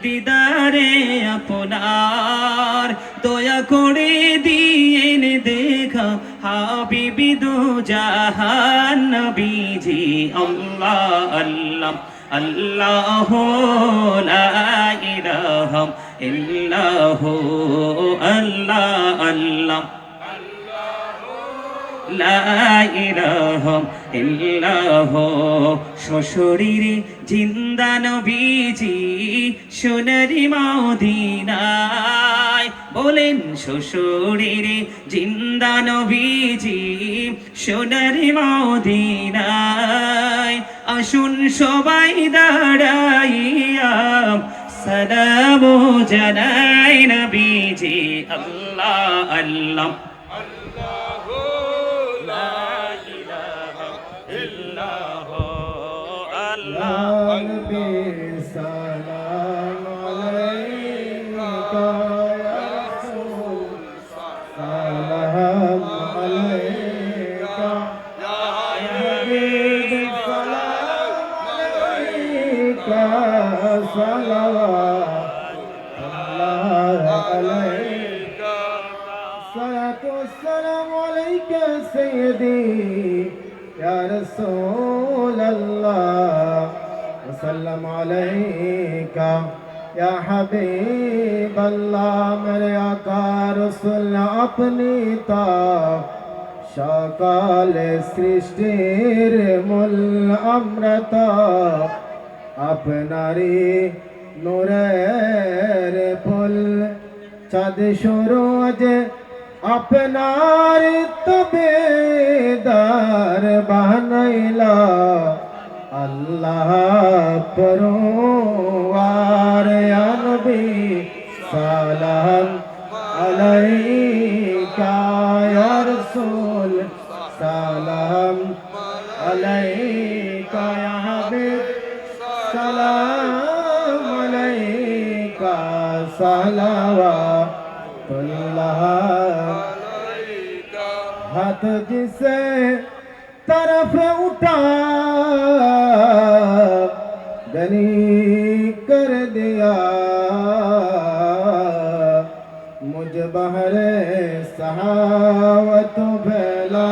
[SPEAKER 1] দিদারে আপনার, দয়া করে দিয়েন দেখা হাবিবি দু জাহান নবীজি। আল্লাহ আল্লাহ আল্লাহ লা ইলাহা ইল্লাহু আল্লাহ আল্লাহ লা ইলাহা ইল্লাহু। সশরীরে জিন্দা নবীজি সোনারি মদিনায়, বলেন সশরীরে জিন্দা নবীজি সোনারি মদিনায়। আসুন সবাই দাঁড়াইয়া সালাম জানাই নবীজি। আল্লাহ আল্লাহ
[SPEAKER 2] सल्लम अलैका या हबीब अल्लाह मेरे आका रसूल अपनी ता সকাল সৃষ্টির মূল অমৃতা আপনারি নূরের ফুল চাঁদ সূরজ আপনার তবেদার বানাইলা আল্লাহ পরওয়ার ইয়া নবী সালাম আলাইকা ইয়া রাসূল সালাম আলাইকা ইয়া হাবিব সালাম আলাইকা সালাওয়াতুল্লাহ हाथ जिसे तरफ उठा गनी कर दिया मुझ बहरे सहावत फैला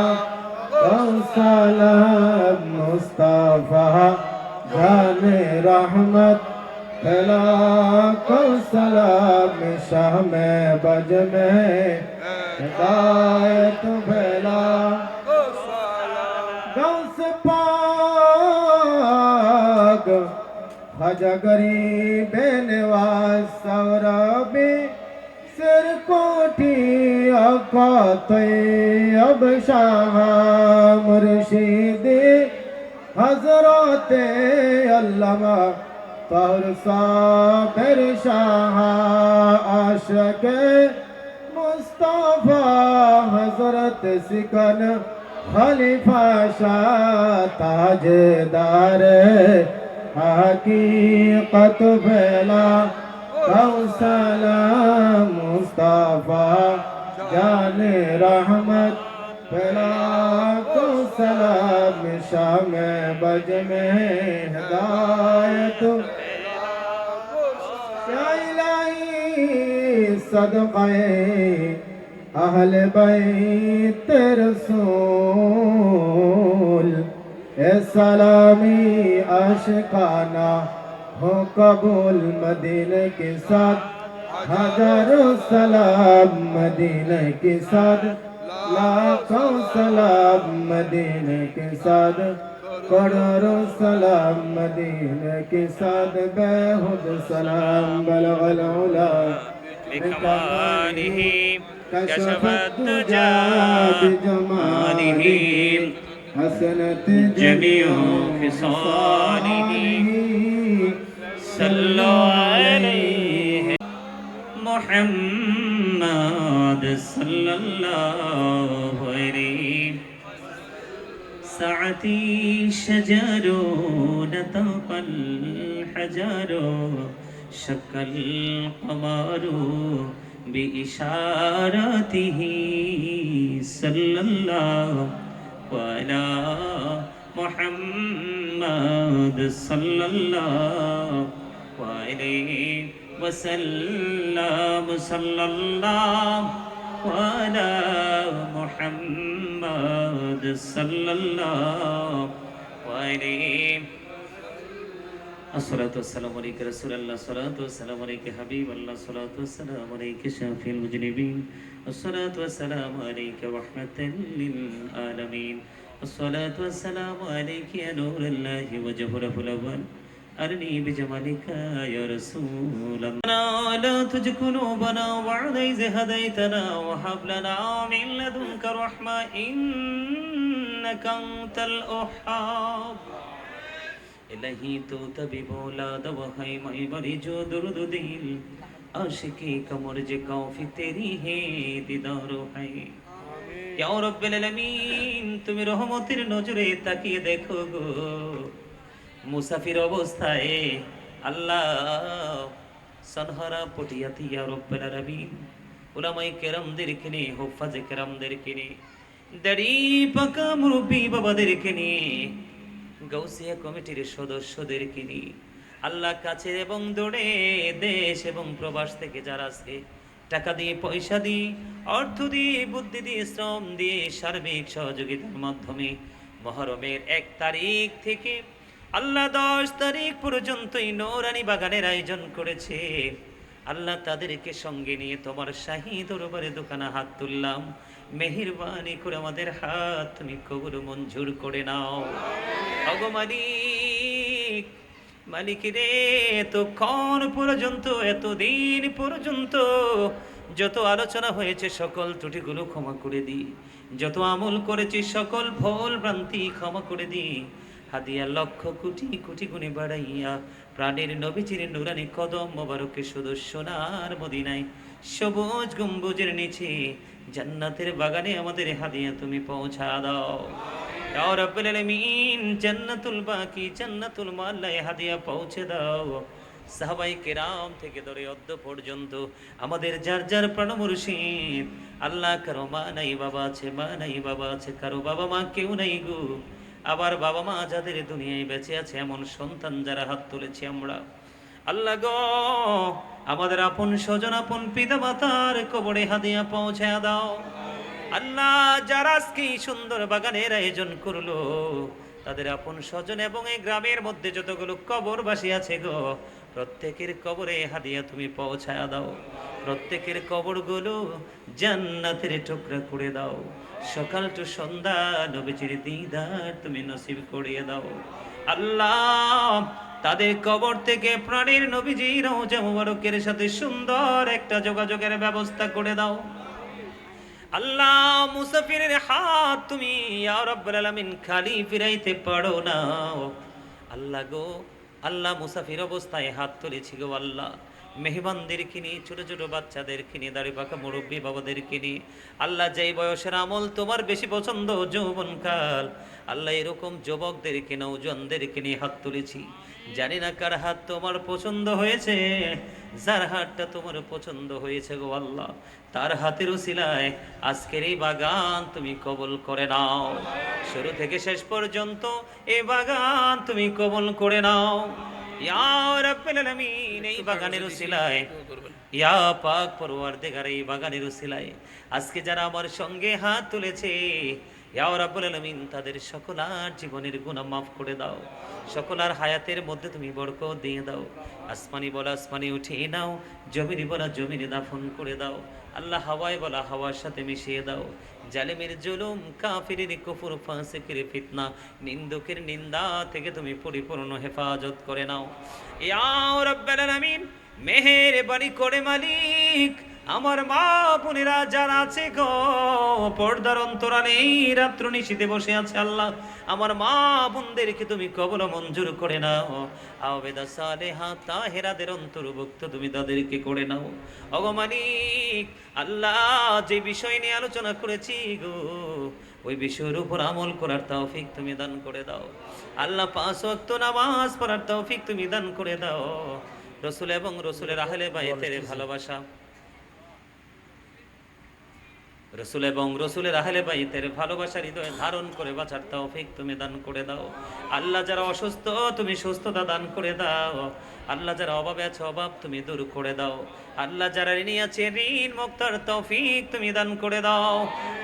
[SPEAKER 2] सलाम मुस्तफा जाने रहमत फैला सलाम शाह में बज में हिदायत फैला गौस पाक ख्वाजा गरीब नवाज सौरभी सिर कोठी आका तैयब शाह मुर्शिदी हजरत अल्लामा तौर साबिर शाह आशिक मुस्तफा हजरत सिकन खलीफा शाह ताजदार हकीकत फैला सलाम मुस्तफा जाने रहमत फैला सलाम शाम बज में हिदायत सदक़े अहल बैत रसूल ए सलामी आशिकाना हो कबूल मदीने के साथ हजारों सलाम मदीने के साथ लाखों सलाम मदीने के साथ करोड़ों सलाम मदीने के साथ बेहुद सलाम बलगल उला
[SPEAKER 1] بكماله كشف الدجى بجماله
[SPEAKER 2] حسنت
[SPEAKER 1] جميع خصاله صلوا عليه محمد صلى الله عليه ساعتي شجر نطق الحجر شق القمر بإشارته صلى الله على محمد صلى الله عليه وسلم صلى الله على محمد صلى الله عليه الصلاة والسلام عليك رسول الله الصلاة والسلام عليك حبيب الله الصلاة والسلام عليك شافي المجرمين الصلاة والسلام عليك رحمة للعالمين الصلاة والسلام عليك يا نور الله وجهه الأول أرني بجمالك يا رسول الله لا تزغ قلوبنا بعد إذ هديتنا وهب لنا من لدنك رحمة إنك أنت الوهاب इलाही तो तभी बोला दवाई मई मरी जो दुर्द दिल आशिकी कमर जे काफी तेरी है दीदार है या रब्बुल आलामीन তুমি রহমতের নজরে তাকিয়ে দেখো গো মুসাফির অবস্থায় আল্লাহ সনহারা পটিয়াতি ইয়া রব্বুল আলামিন উলামায়ে কেরামদেরকে নিয়ে হুফাজে কেরামদেরকে নিয়ে দাড়ি পাকা মুরব্বি বাবাদেরকে নিয়ে গৌসিয়া কমিটির সদস্যদেরকে নিয়ে আল্লাহ কাছে এবং দূরে দেশ এবং প্রবাস থেকে যারা আছে টাকা দিয়ে পয়সা দিয়ে অর্থ দিয়ে বুদ্ধি দিয়ে শ্রম দিয়ে সার্বিক সহযোগিতার মাধ্যমে মুহররমের 1 তারিখ থেকে আল্লাহ 10 তারিখ পর্যন্ত এই নৌরানি বাগানের আয়োজন করেছে। আল্লাহ তাদেরকে সঙ্গে নিয়ে তোমার শাহী দরবারে দোকানে হাত তুললাম। মেহেরবানি করে আমাদের হাত তুমি কবুল মঞ্জুর করে নাও। ওগো মালিক, মালিক রে, এতক্ষণ পর্যন্ত, এতদিন পর্যন্ত যত আলোচনা হয়েছে সকল ত্রুটিগুলো ক্ষমা করে দিই, যত আমল করেছি সকল ভুল ভ্রান্তি ক্ষমা করে দিই। হাদিয়া লক্ষ কোটি কোটি গুণে বাড়াইয়া প্রাণের নবীজির নুরানি কদম মোবারকে শুধু সোনার মদিনায় সবুজ গম্বুজের নিচে জান্নাতের বাগানে আমাদের হাদিয়া তুমি পৌঁছা দাও। ইয়া রাব্বুল আলামিন, জান্নাতুল বাকি, জান্নাতুল মাল্লায় হাদিয়া পৌঁছে দাও। সাহাবাই কেরাম থেকে ধরে অদ্য পর্যন্ত আমাদের যার যার প্রাণ মুর্শিদ, আল্লাহ কারো মা নাই বাবা আছে, মা নাই বাবা আছে, কারো বাবা মা কেউ নাই গো। আবার বাবা মা যাদের দুনিয়ায় বেঁচে আছে এমন সন্তান যারা হাত তুলেছি আমরা, আল্লাহ গো আমাদের আপন স্বজন, আপন পিতা মাতার কবরে হাদিয়া পৌঁছায় দাও। আল্লাহ যারা আজকে এই সুন্দর বাগানের আয়োজন করলো, তাদের আপন স্বজন এবং এই গ্রামের মধ্যে যতগুলো কবরবাসী আছে গো, প্রত্যেকের কবরে হাদিয়া তুমি পৌঁছায় দাও। প্রত্যেকের কবরগুলো জান্নাতের টুকরা করে দাও। সকাল টু সন্ধ্যা নবীজির দিদার তুমি নসিব করিয়ে দাও। আল্লাহ তাদের কবর থেকে প্রাণের নবীজি রওজা মুবারকের সাথে সুন্দর একটা যোগাযোগের ব্যবস্থা করে দাও। আল্লাহ মুসাফিরের হাত তুমি ইয়া রাব্বুল আলামিন খালি ফিরাইতে পারো না। আল্লাহ গো, আল্লাহ মুসাফির অবস্থায় হাত তুলেছি গো আল্লাহ, মেহমানদেরকে নিয়ে, ছোট ছোট বাচ্চাদেরকে নিয়ে, দাড়ি পাকা মুরব্বী বাবাদেরকে নিয়ে, আল্লাহ যেই বয়সের আমল তোমার বেশি পছন্দ যৌবনকাল, আল্লাহ এরকম যুবকদেরকে, নৌজনদেরকে নিয়ে হাত তুলেছি। জানি না কার হাত তোমার পছন্দ হয়েছে, যার হাতটা তোমার পছন্দ হয়েছে গো আল্লাহ, তার হাতের উসিলায় আজকের এই বাগান তুমি কবুল করে নাও। শুরু থেকে শেষ পর্যন্ত এই বাগান তুমি কবুল করে নাও ইয়া রাব্বুল আলামিন। এই বাগানের উসিলায়, ইয়া পাক পরওয়ারদিগার, এই বাগানের উসিলায় আজকে যারা আমার সঙ্গে হাত তুলেছে, ইয়া রাব্বুল আলামিন তাদের সকলার জীবনের গুনাহ মাফ করে দাও। সকলার হায়াতের মধ্যে তুমি বরকত দিয়ে দাও। আসমানি বলা আসমানি উঠিয়ে নাও, জমিনি বলা জমিনে দাফন করে দাও। আল্লাহ হাওয়ায় বলা হাওয়ার সাথে মিশিয়ে দাও। জালেমের জুলুম, কাফিরের কুফর, ফাসিকের ফিতনা, নিন্দুকের নিন্দা থেকে তুমি পরিপূর্ণ হেফাজত করে নাও ইয়া রাব্বুল আলামিন। মেহেরবানি করে মালিক, আমার মা বোনেরা যারা আছে গো পর্দার অন্তরালে এই রাত্র নিশীথে বসে আছে, আল্লাহ আমার মা বোনদেরকে তুমি কবুল মঞ্জুর করে নাও। আবেদা সালেহা তাহেরাদের অন্তর্ভুক্ত তুমি তাদেরকে করে নাও। ওগো মালিক, আল্লাহ যে বিষয় নিয়ে আলোচনা করেছি গো, ওই বিষয়ের উপর আমল করার তৌফিক তুমি দান করে দাও। আল্লাহ 5 ওয়াক্ত নামাজ পড়ার তৌফিক তুমি দান করে দাও। রসুল এবং রসুলের আহলে বাইতের ভালোবাসা, রসুল এবং রসুলের আহলে বাইতের ভালোবাসার হৃদয়ে ধারণ করে বাঁচার তৌফিক তুমি দান করে দাও। আল্লাহ যারা অসুস্থ তুমি সুস্থতা দান করে দাও। আল্লাহ যারা অভাবে আছে অভাব তুমি দূর করে দাও। আল্লাহ যারা ঋণী আছে ঋণ মুক্তার তৌফিক তুমি দান করে দাও।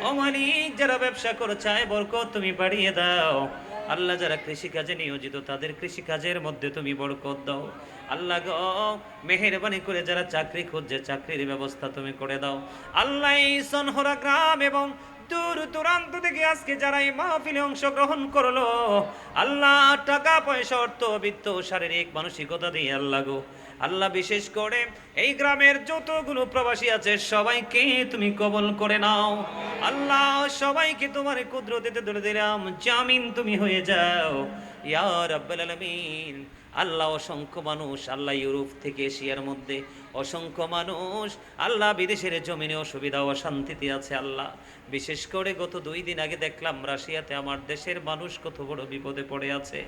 [SPEAKER 1] ও মালিক, যারা ব্যবসা করে চায় বরকত তুমি বাড়িয়ে দাও। আল্লাহ যারা কৃষিকাজে নিয়োজিত তাদের কৃষিকাজের মধ্যে তুমি বরকত দাও। আল্লাহ গো, মেহেরবানি করে যারা চাকরি খুঁজছে চাকরির ব্যবস্থা তুমি করে দাও। আল্লাহ এই সনহরা গ্রাম এবং দূর দূরান্ত থেকে আজকে যারা এই মাহফিলে অংশগ্রহণ করলো, আল্লাহ টাকা পয়সা অর্থ বিত্ত শারীরিক মানসিকতা দিয়ে আল্লাহ গো, আল্লাহ বিশেষ করে এই গ্রামের যতগুলো প্রবাসী আছে সবাইকে তুমি কবুল করে নাও। আল্লাহ সবাইকে তোমার কুদরতে ধরে দিলাম, জামিন তুমি হয়ে যাও ইয়া রাব্বুল আলামিন। আল্লাহ অসংখ্য মানুষ, আল্লাহ ইউরোপ থেকে এশিয়ার মধ্যে অসংখ্য মানুষ, আল্লাহ বিদেশের জমিনে অসুবিধা অশান্তিতে আছে। আল্লাহ বিশেষ করে গত 2 দিন আগে দেখলাম রাশিয়াতে আমার দেশের মানুষ কত বড় বিপদে পড়ে আছে।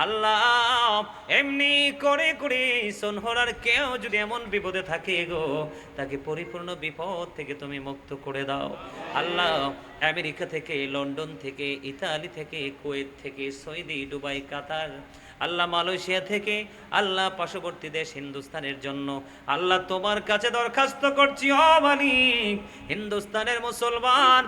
[SPEAKER 1] আল্লাহ এমনি করে করে সনহরার কেউ যদি এমন বিপদে থাকে গো, তাকে পরিপূর্ণ বিপদ থেকে তুমি মুক্ত করে দাও। আল্লাহ আমেরিকা থেকে, লন্ডন থেকে, ইতালি থেকে, কুয়েত থেকে, সৌদি, দুবাই, কাতার, আল্লাহ মালয়েশিয়া থেকে, আল্লাহ পার্শ্ববর্তী দেশ হিন্দুস্তানের জন্য আল্লাহ তোমার কাছে দরখাস্ত করছি ও মালিক, হিন্দুস্তানের মুসলমান